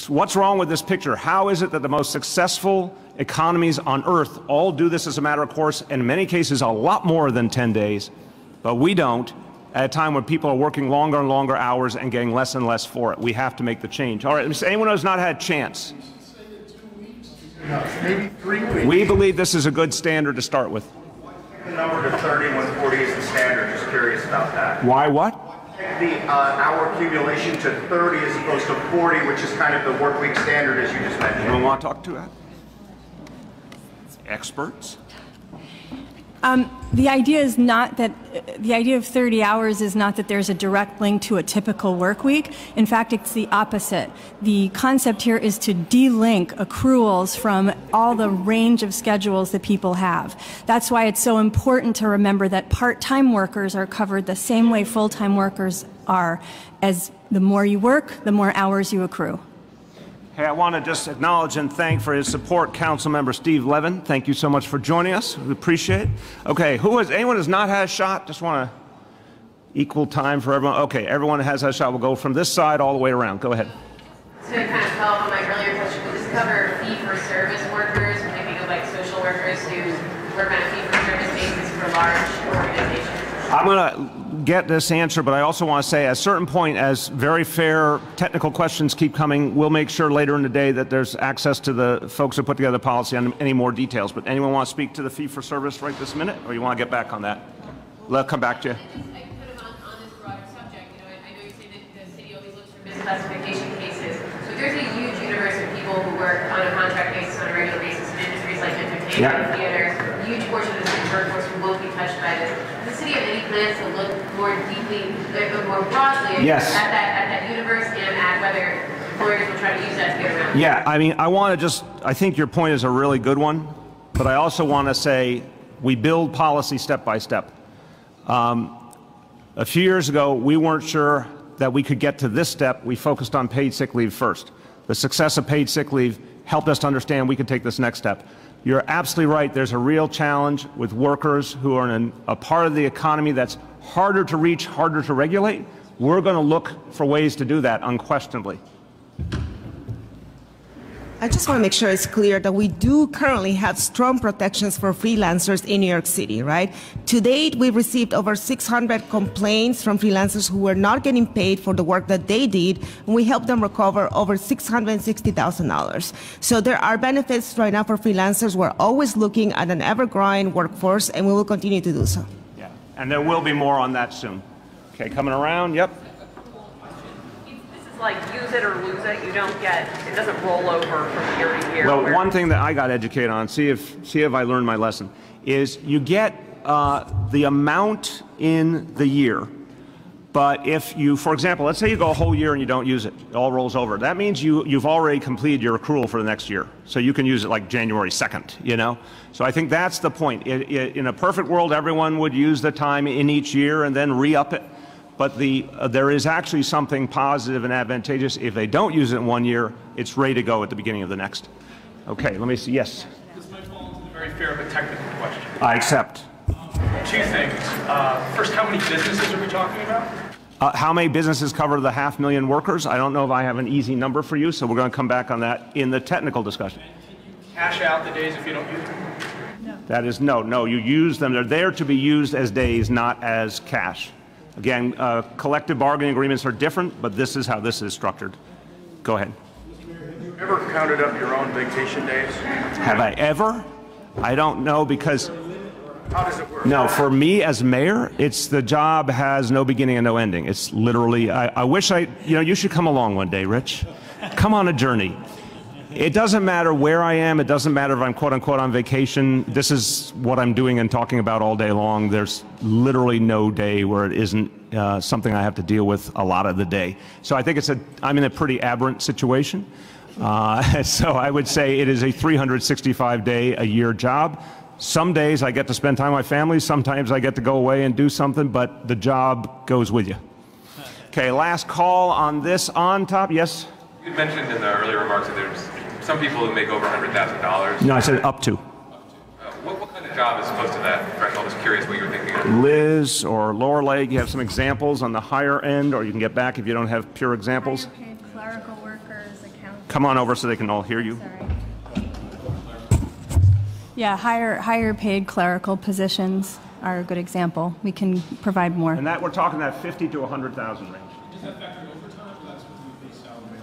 [SPEAKER 1] What's wrong with this picture? How is it that the most successful economies on earth all do this as a matter of course, and in many cases a lot more than 10 days, but we don't, at a time when people are working longer and longer hours and getting less and less for it? We have to make the change. All right, anyone who has not had a chance?
[SPEAKER 16] Maybe 3 weeks.
[SPEAKER 1] We believe this is a good standard to start with.
[SPEAKER 17] The number to 30 when 40 is the standard. Just curious about that.
[SPEAKER 1] Why what?
[SPEAKER 17] The hour accumulation to 30 as opposed to 40, which is kind of the work week standard, as you just mentioned.
[SPEAKER 1] Anyone want to talk to that? Experts?
[SPEAKER 10] The idea is not that the idea of 30 hours is not that there's a direct link to a typical work week. In fact, it's the opposite. The concept here is to de-link accruals from all the range of schedules that people have. That's why it's so important to remember that part-time workers are covered the same way full-time workers are, as the more you work, the more hours you accrue.
[SPEAKER 1] Hey, I want to just acknowledge and thank for his support, Councilmember Steve Levin. Thank you so much for joining us. We appreciate it. Okay, anyone has not had a shot? Just want to equal time for everyone. Okay, everyone has had a shot. We'll go from this side all the way around. Go ahead.
[SPEAKER 13] So to kind of follow up on my earlier question, would this cover fee-for-service workers, when I think of like social workers who work on a fee-for-service basis for large organizations?
[SPEAKER 1] I'm going to get this answer, but I also want to say at a certain point, as very fair technical questions keep coming, we'll make sure later in the day that there's access to the folks who put together the policy on any more details. But anyone want to speak to the fee-for-service right this minute, or you want to get back on that? Let's come back to you.
[SPEAKER 13] I kind of on this broader subject, I know you say that the city always looks for misclassification cases, but there's a huge universe of people who work on a contract basis on a regular basis in industries like entertainment, theater, a huge portion of the city's workforce who won't be touched by this. Does the city have any plans to look more deeply, more broadly at that universe and at whether employers will try to use that to get around?
[SPEAKER 1] Yeah, I mean, I think your point is a really good one, but I also want to say we build policy step by step. A few years ago, we weren't sure that we could get to this step. We focused on paid sick leave first. The success of paid sick leave helped us to understand we could take this next step. You're absolutely right. There's a real challenge with workers who are in a part of the economy that's harder to reach, harder to regulate. We're going to look for ways to do that, unquestionably.
[SPEAKER 2] I just want to make sure it's clear that we do currently have strong protections for freelancers in New York City, right? To date, we've received over 600 complaints from freelancers who were not getting paid for the work that they did, and we helped them recover over $660,000. So there are benefits right now for freelancers. We're always looking at an ever-growing workforce, and we will continue to do so.
[SPEAKER 1] Yeah, and there will be more on that soon. Okay, coming around, yep.
[SPEAKER 11] Like use it or lose it, you don't get, it doesn't roll over from year to year.
[SPEAKER 1] Well, one thing that I got educated on, see if I learned my lesson, is you get the amount in the year, but if you, for example, let's say you go a whole year and you don't use it, it all rolls over. That means you've already completed your accrual for the next year, so you can use it like January 2nd, you know? So I think that's the point. In a perfect world, everyone would use the time in each year and then re-up it. But there is actually something positive and advantageous. If they don't use it in 1 year, it's ready to go at the beginning of the next. Okay, let me see. Yes?
[SPEAKER 18] This might fall into the very fair but technical question.
[SPEAKER 1] I accept.
[SPEAKER 18] Two things. First, how many businesses are we talking about?
[SPEAKER 1] How many businesses cover the 500,000 workers? I don't know if I have an easy number for you, so we're going to come back on that in the technical discussion.
[SPEAKER 18] Cash out the days if you don't use them?
[SPEAKER 1] No. That is no, you use them. They're there to be used as days, not as cash. Again, collective bargaining agreements are different, but this is how this is structured. Go ahead.
[SPEAKER 6] Have you ever counted up your own vacation days?
[SPEAKER 1] Have I ever? I don't know, because
[SPEAKER 6] how does it work?
[SPEAKER 1] No, for me as mayor, it's the job has no beginning and no ending. It's literally, I wish you should come along one day, Rich. Come on a journey. It doesn't matter where I am. It doesn't matter if I'm quote unquote on vacation. This is what I'm doing and talking about all day long. There's literally no day where it isn't something I have to deal with a lot of the day. So I think I'm in a pretty aberrant situation. So I would say it is a 365-day-a-year job. Some days I get to spend time with my family. Sometimes I get to go away and do something, but the job goes with you. Okay, last call on this on top. Yes?
[SPEAKER 7] You mentioned in the earlier remarks that there's some people who make over $100,000.
[SPEAKER 1] No, I said up to.
[SPEAKER 7] What kind of job is close to that threshold? Just curious what you were thinking of.
[SPEAKER 1] Liz or Laura Lake, you have some examples on the higher end, or you can get back if you don't have pure examples.
[SPEAKER 19] Higher paid clerical workers, accountants.
[SPEAKER 1] Come on over so they can all hear you.
[SPEAKER 19] Sorry.
[SPEAKER 10] Yeah, higher paid clerical positions are a good example. We can provide more.
[SPEAKER 1] And that we're talking that 50 to 100,000 range.
[SPEAKER 18] Does that factor overtime, or that's what the base salary?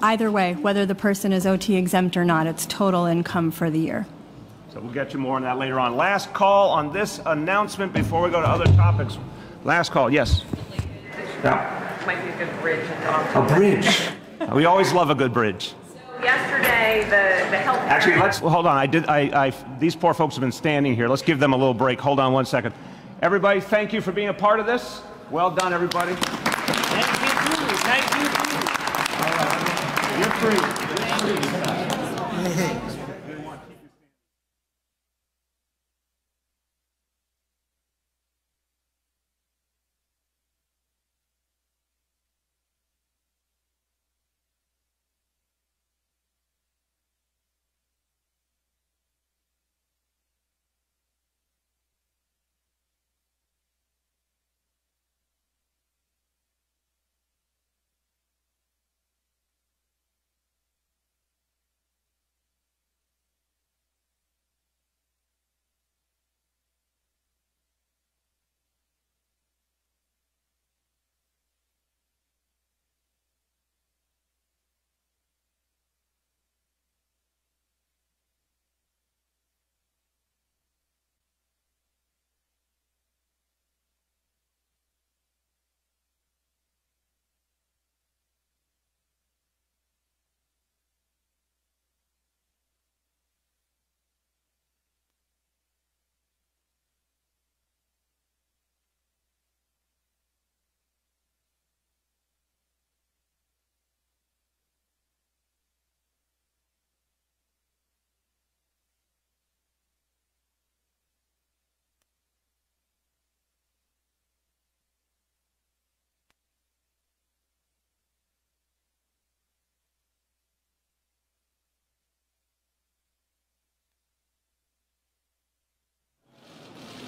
[SPEAKER 10] Either way, whether the person is OT exempt or not, it's total income for the year.
[SPEAKER 1] So we'll get you more on that later on. Last call on this announcement before we go to other topics. Last call, yes.
[SPEAKER 11] Yeah. Might be a good bridge.
[SPEAKER 1] A bridge. We always love a good bridge.
[SPEAKER 11] So yesterday, the health.
[SPEAKER 1] Actually, hold on. These poor folks have been standing here. Let's give them a little break. Hold on one second. Everybody, thank you for being a part of this. Well done, everybody.
[SPEAKER 20] Thank you. Thank you.
[SPEAKER 1] You're free.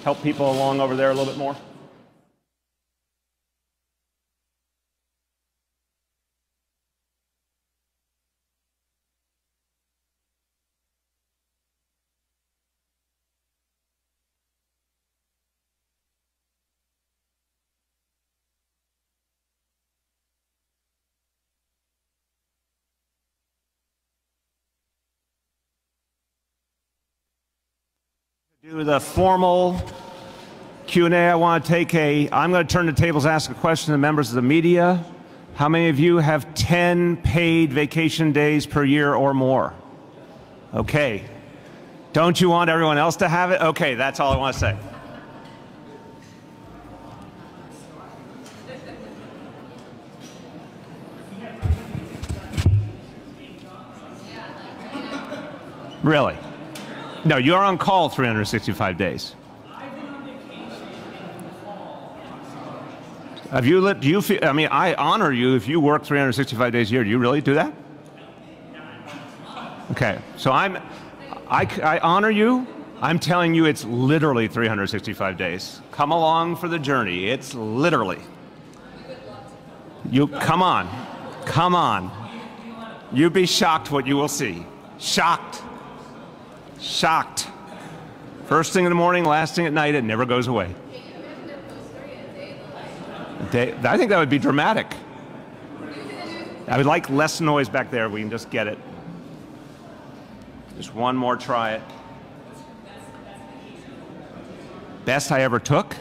[SPEAKER 1] Help people along over there a little bit more. Do the formal Q&A. I'm going to turn the tables, ask a question to members of the media. How many of you have 10 paid vacation days per year or more? Okay. Don't you want everyone else to have it? Okay, that's all I want to say. Really? No, you're on call 365 days. Have you, do you feel, I mean, I honor you if you work 365 days a year. Do you really do that? Okay, so I honor you. I'm telling you it's literally 365 days. Come along for the journey. It's literally. You, come on. Come on. You'd be shocked what you will see. Shocked. Shocked. First thing in the morning, last thing at night, it never goes away. I think that would be dramatic. I would like less noise back there. We can just get it. Just one more try it. Best I ever took?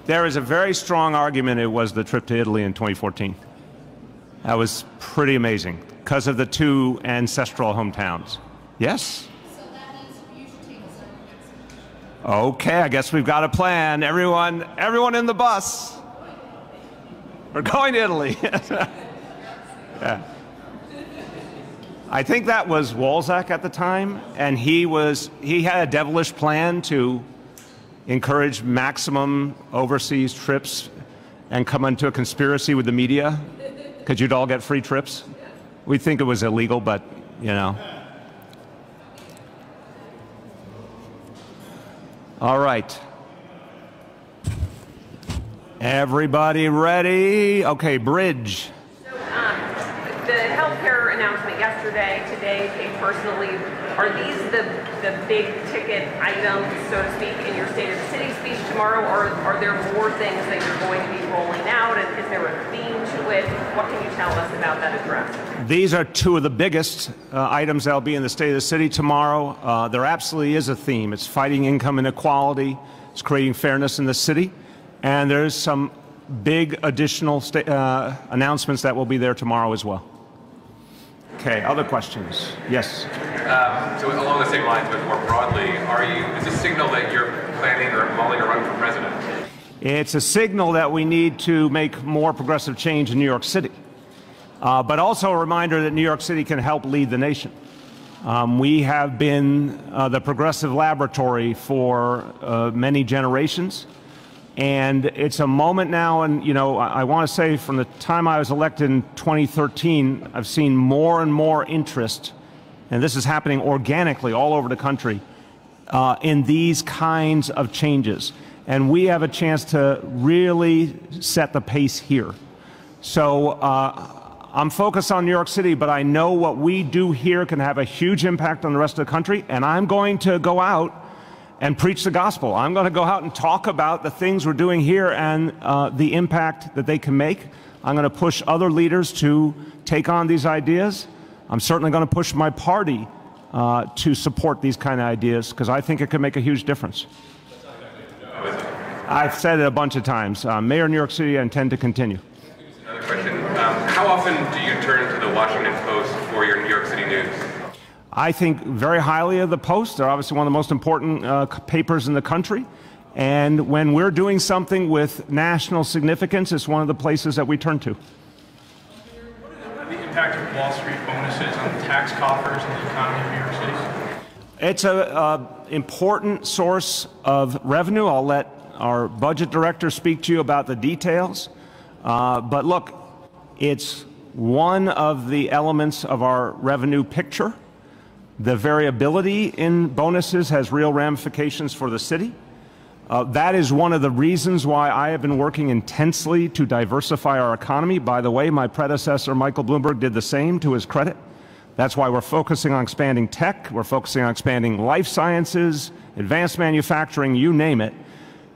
[SPEAKER 1] There is a very strong argument it was the trip to Italy in 2014. That was pretty amazing because of the two ancestral hometowns. Yes? Okay, I guess we've got a plan. Everyone in the bus. We're going to Italy. Yeah. I think that was Walczak at the time, and he had a devilish plan to encourage maximum overseas trips and come into a conspiracy with the media because you'd all get free trips. We think it was illegal, but you know. All right. Everybody ready? Okay, bridge.
[SPEAKER 11] So the healthcare announcement yesterday, today, paid personal leave, are these the big ticket items, so to speak, in your State of the City speech tomorrow, or are there more things that you're going to be rolling out? And is there a theme to it? What can you tell us about that address?
[SPEAKER 1] These are two of the biggest items that will be in the State of the City tomorrow. There absolutely is a theme. It's fighting income inequality. It's creating fairness in the city. And there's some big additional announcements that will be there tomorrow as well. Okay, other questions? Yes.
[SPEAKER 7] So along the same lines, but more broadly, is a signal that you're planning or mulling to run for president?
[SPEAKER 1] It's a signal that we need to make more progressive change in New York City. But also a reminder that New York City can help lead the nation. We have been the progressive laboratory for many generations. And it's a moment now, and you know, I want to say from the time I was elected in 2013, I've seen more and more interest, and this is happening organically all over the country, in these kinds of changes. And we have a chance to really set the pace here. So I'm focused on New York City, but I know what we do here can have a huge impact on the rest of the country, and I'm going to go out and preach the gospel. I'm going to go out and talk about the things we're doing here and the impact that they can make. I'm going to push other leaders to take on these ideas. I'm certainly going to push my party to support these kind of ideas because I think it could make a huge difference. I've said it a bunch of times. Mayor of New York City, I intend to continue.
[SPEAKER 7] Another question. How often do you turn to the Washington Post for your New York City news?
[SPEAKER 1] I think very highly of the Post. They're obviously one of the most important papers in the country. And when we're doing something with national significance, it's one of the places that we turn to.
[SPEAKER 18] The impact of Wall Street bonuses on the tax coffers and the economy of New York City?
[SPEAKER 1] It's an important source of revenue. I'll let our budget director speak to you about the details. But look, it's one of the elements of our revenue picture. The variability in bonuses has real ramifications for the city. That is one of the reasons why I have been working intensely to diversify our economy. By the way, my predecessor, Michael Bloomberg, did the same, to his credit. That's why we're focusing on expanding tech, we're focusing on expanding life sciences, advanced manufacturing, you name it,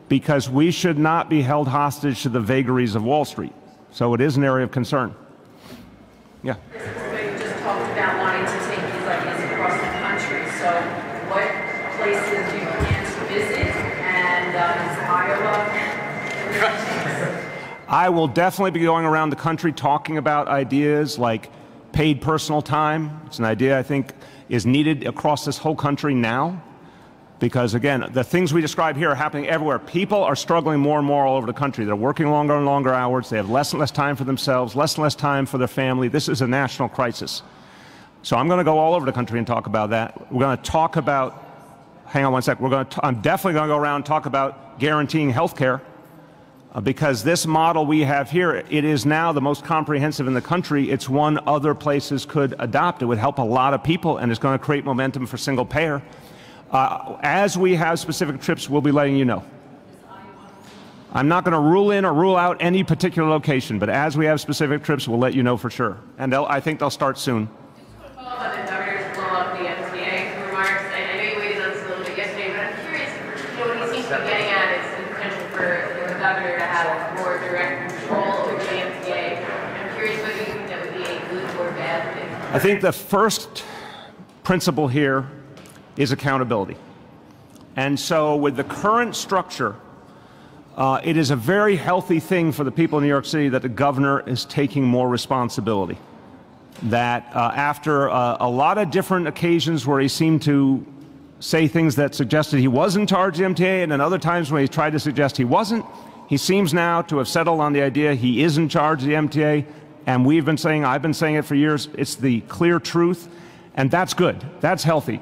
[SPEAKER 1] because we should not be held hostage to the vagaries of Wall Street. So it is an area of concern. Yeah.
[SPEAKER 11] You just talked about wanting to take these ideas across the country. So what places do you plan
[SPEAKER 1] I will definitely be going around the country talking about ideas like paid personal time. It's an idea I think is needed across this whole country now. Because again, the things we describe here are happening everywhere. People are struggling more and more all over the country. They're working longer and longer hours. They have less and less time for themselves, less and less time for their family. This is a national crisis. So I'm going to go all over the country and talk about that. We're going to talk about, hang on one sec, I'm definitely going to go around and talk about guaranteeing health care. Because this model we have here, it is now the most comprehensive in the country. It's one other places could adopt. It would help a lot of people, and it's going to create momentum for single payer. As we have specific trips, we'll be letting you know. I'm not going to rule in or rule out any particular location, but as we have specific trips, we'll let you know for sure. And I think they'll start soon.
[SPEAKER 13] Follow up on the governor's blow up the MTA remarks. I know you waited on this a little bit yesterday, but I'm curious, what he seems to be getting at is the potential for the governor to have more direct control over the MTA. I'm curious whether you think that would be a good or bad thing.
[SPEAKER 1] I think the first principle here is accountability. And so with the current structure, it is a very healthy thing for the people in New York City that the governor is taking more responsibility. That after a lot of different occasions where he seemed to say things that suggested he was in charge of the MTA, and then other times when he tried to suggest he wasn't, he seems now to have settled on the idea he is in charge of the MTA, and I've been saying it for years, it's the clear truth, and that's good, that's healthy.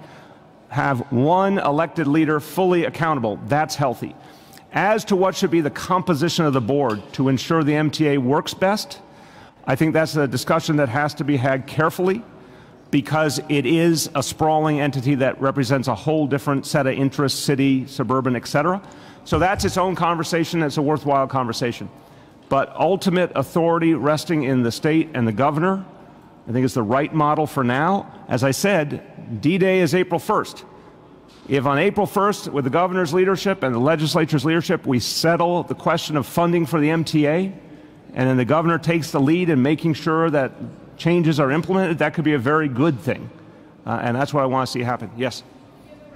[SPEAKER 1] Have one elected leader fully accountable, that's healthy. As to what should be the composition of the board to ensure the MTA works best, I think that's a discussion that has to be had carefully because it is a sprawling entity that represents a whole different set of interests, city, suburban, etc. So that's its own conversation, it's a worthwhile conversation. But ultimate authority resting in the state and the governor, I think is the right model for now. As I said, D-Day is April 1st. If on April 1st, with the governor's leadership and the legislature's leadership, we settle the question of funding for the MTA, and then the governor takes the lead in making sure that changes are implemented, that could be a very good thing. And that's what I want to see happen. Yes?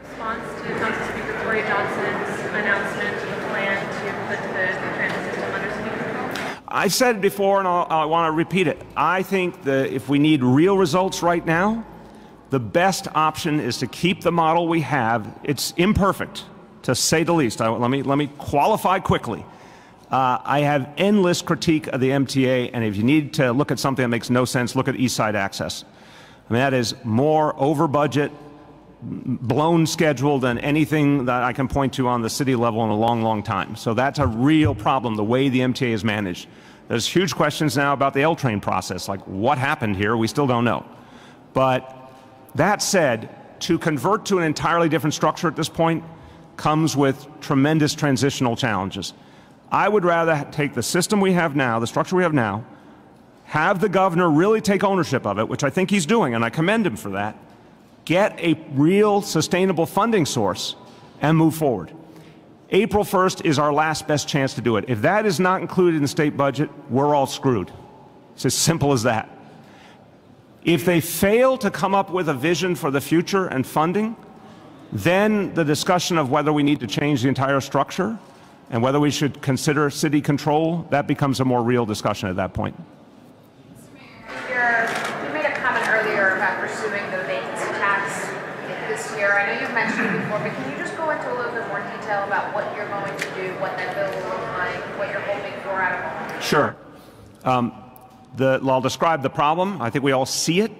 [SPEAKER 8] Response to Council Speaker Corey Johnson's announcement of a plan to put the transit system under city control?
[SPEAKER 1] I've said it before, and I want to repeat it. I think that if we need real results right now, the best option is to keep the model we have. It's imperfect, to say the least. Let me qualify quickly. I have endless critique of the MTA, and if you need to look at something that makes no sense, look at East Side Access. I mean, that is more over budget, blown schedule than anything that I can point to on the city level in a long, long time. So that's a real problem, the way the MTA is managed. There's huge questions now about the L-train process, like what happened here, we still don't know. But that said, to convert to an entirely different structure at this point comes with tremendous transitional challenges. I would rather take the system we have now, the structure we have now, have the governor really take ownership of it, which I think he's doing, and I commend him for that, get a real sustainable funding source, and move forward. April 1st is our last best chance to do it. If that is not included in the state budget, we're all screwed. It's as simple as that. If they fail to come up with a vision for the future and funding, then the discussion of whether we need to change the entire structure and whether we should consider city control, that becomes a more real discussion at that point.
[SPEAKER 9] You made a comment earlier about pursuing the vacancy tax this year. I know you've mentioned it before, but can you just go into a little bit more detail about what you're going to do, what that bill will look like, what you're hoping for out of it? Sure.
[SPEAKER 1] I'll describe the problem. I think we all see it,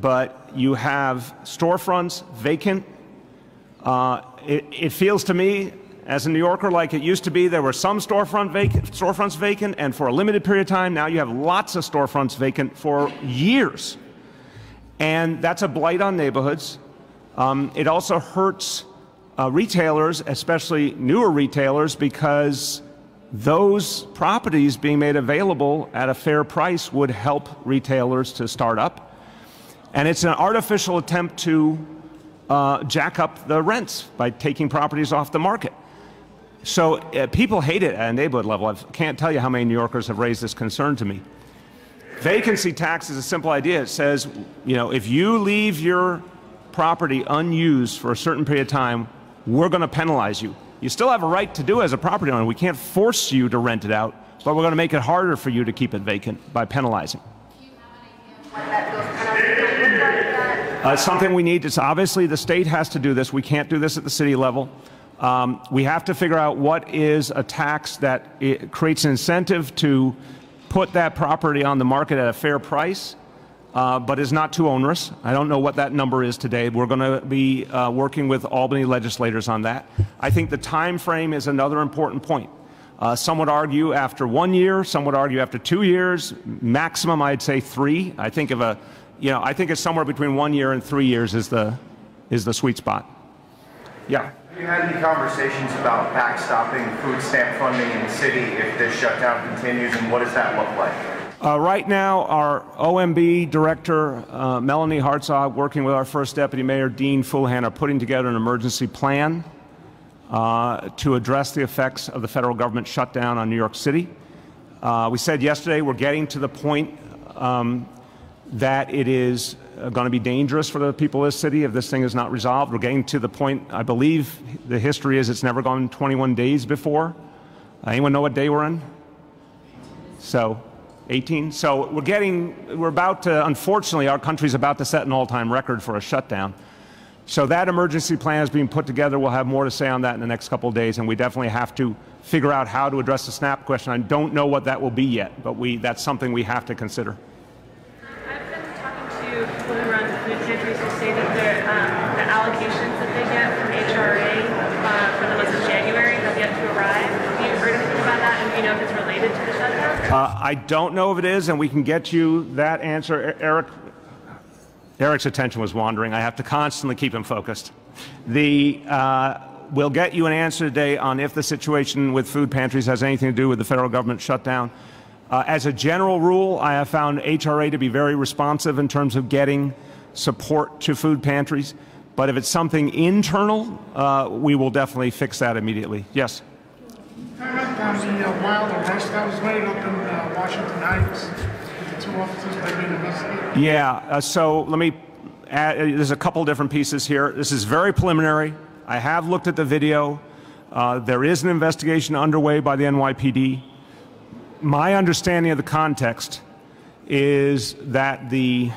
[SPEAKER 1] but you have storefronts vacant. It feels to me, as a New Yorker, like it used to be. There were some storefronts vacant, and for a limited period of time. Now you have lots of storefronts vacant for years. And that's a blight on neighborhoods. It also hurts retailers, especially newer retailers, because those properties being made available at a fair price would help retailers to start up. And it's an artificial attempt to jack up the rents by taking properties off the market. So people hate it at a neighborhood level. I can't tell you how many New Yorkers have raised this concern to me. Vacancy tax is a simple idea. It says, you know, if you leave your property unused for a certain period of time, we're going to penalize you. You still have a right to do it as a property owner. We can't force you to rent it out, but we're going to make it harder for you to keep it vacant by penalizing. Something we need is obviously the state has to do this. We can't do this at the city level. We have to figure out what is a tax that creates an incentive to put that property on the market at a fair price, but is not too onerous. I don't know what that number is today. We're going to be working with Albany legislators on that. I think the time frame is another important point. Some would argue after 1 year, some would argue after 2 years, maximum I'd say 3. I think I think it's somewhere between 1 year and 3 years is the sweet spot. Yeah.
[SPEAKER 17] Have you had any conversations about backstopping food stamp funding in the city if this shutdown continues, and what does that look like?
[SPEAKER 1] Right now, our OMB director, Melanie Hartzog, working with our first deputy mayor, Dean Fullhan, are putting together an emergency plan to address the effects of the federal government shutdown on New York City. We said yesterday we're getting to the point that it is going to be dangerous for the people of this city if this thing is not resolved. We're getting to the point, I believe the history is it's never gone 21 days before. Anyone know what day we're in? So 18. So we're about to, unfortunately, our country's about to set an all-time record for a shutdown. So that emergency plan is being put together. We'll have more to say on that in the next couple of days, and we definitely have to figure out how to address the SNAP question. I don't know what that will be yet, but that's something we have to consider.
[SPEAKER 8] I've been talking to people who run food pantries who say that the allocations that they get from HRA for the month of January have yet to arrive. Have you heard anything about that, and do you know if it's related to the shutdown?
[SPEAKER 1] I don't know if it is, and we can get you that answer. Eric's attention was wandering. I have to constantly keep him focused. We'll get you an answer today on if the situation with food pantries has anything to do with the federal government shutdown. As a general rule, I have found HRA to be very responsive in terms of getting support to food pantries. But if it's something internal, we will definitely fix that immediately. Yes?
[SPEAKER 16] Comment on the wild arrest that was made up in Washington Heights with the 2 officers that have been investigated.
[SPEAKER 1] Yeah, so let me add, there's a couple different pieces here. This is very preliminary. I have looked at the video. There is an investigation underway by the NYPD. My understanding of the context is that the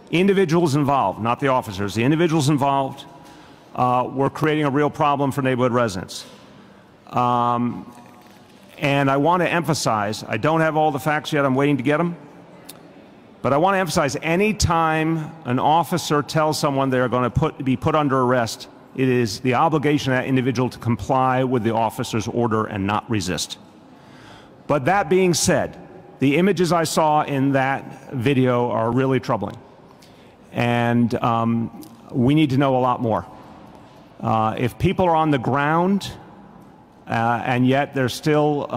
[SPEAKER 1] individuals involved, not the officers, the individuals involved were creating a real problem for neighborhood residents. And I want to emphasize, I don't have all the facts yet, I'm waiting to get them, but I want to emphasize any time an officer tells someone they're going to be put under arrest, it is the obligation of that individual to comply with the officer's order and not resist. But that being said, the images I saw in that video are really troubling. And we need to know a lot more. If people are on the ground and yet there's still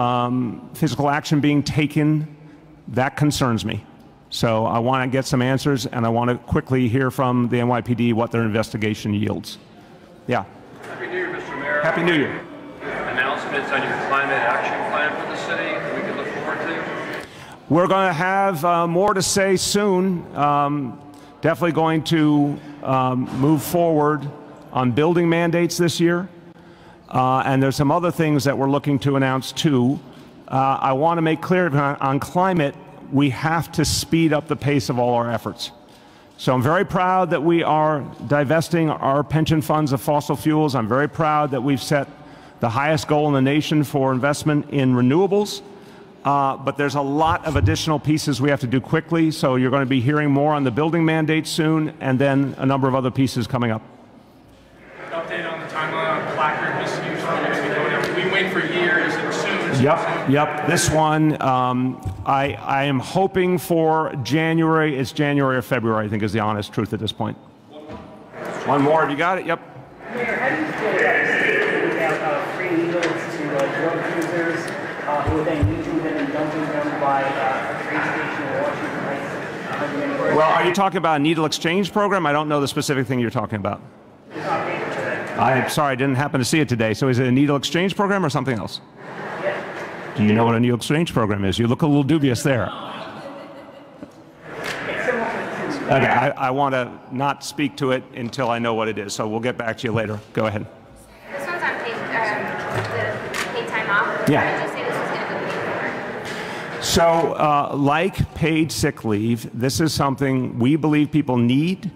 [SPEAKER 1] physical action being taken, that concerns me. So I want to get some answers, and I want to quickly hear from the NYPD what their investigation yields. Yeah.
[SPEAKER 18] Happy New Year, Mr. Mayor.
[SPEAKER 1] Happy New Year.
[SPEAKER 18] Announcements on your climate action plan for the city that we can look forward to?
[SPEAKER 1] We're going to have more to say soon. Definitely going to move forward on building mandates this year. And there's some other things that we're looking to announce too. I want to make clear on climate, we have to speed up the pace of all our efforts. So I'm very proud that we are divesting our pension funds of fossil fuels. I'm very proud that we've set the highest goal in the nation for investment in renewables. But there's a lot of additional pieces we have to do quickly. So you're going to be hearing more on the building mandate soon, and then a number of other pieces coming up.
[SPEAKER 18] Update on the timeline on placard misuse. We've been waiting for years and soon.
[SPEAKER 1] Yep. This one, I am hoping for January. It's January or February, I think, is the honest truth at this point. One more. Have you got it? Yep.
[SPEAKER 15] Mayor, how do you feel about free needles to drug users who are then using them and dumping them by a train station in Washington Heights?
[SPEAKER 1] Well, are you talking about a needle exchange program? I don't know the specific thing you're talking about. I'm sorry, I didn't happen to see it today. So is it a needle exchange program or something else? Do you know what a needle exchange program is? You look a little dubious there. Okay, I want to not speak to it until I know what it is, so we'll get back to you later. Go ahead.
[SPEAKER 9] This one's on page
[SPEAKER 1] Yeah.
[SPEAKER 13] Did you say this was going to be paid for?
[SPEAKER 1] So, like paid sick leave, this is something we believe people need.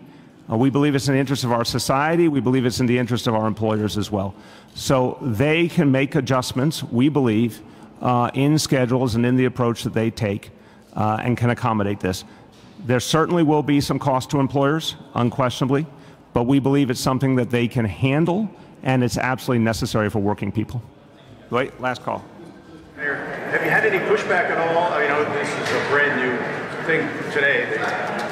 [SPEAKER 1] We believe it's in the interest of our society. We believe it's in the interest of our employers as well. So they can make adjustments, we believe, in schedules and in the approach that they take and can accommodate this. There certainly will be some cost to employers, unquestionably, but we believe it's something that they can handle and it's absolutely necessary for working people. Wait, last call.
[SPEAKER 6] Mayor, have you had any pushback at all? I know this is a brand new thing today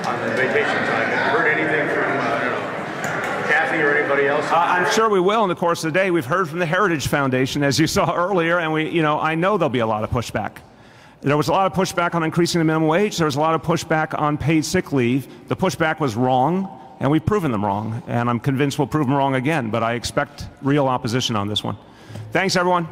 [SPEAKER 6] on the vacation time. Have you heard anything from, I don't know, Kathy or anybody else?
[SPEAKER 1] I'm sure we will in the course of the day. We've heard from the Heritage Foundation, as you saw earlier, and I know there'll be a lot of pushback. There was a lot of pushback on increasing the minimum wage. There was a lot of pushback on paid sick leave. The pushback was wrong, and we've proven them wrong. And I'm convinced we'll prove them wrong again, but I expect real opposition on this one. Thanks, everyone.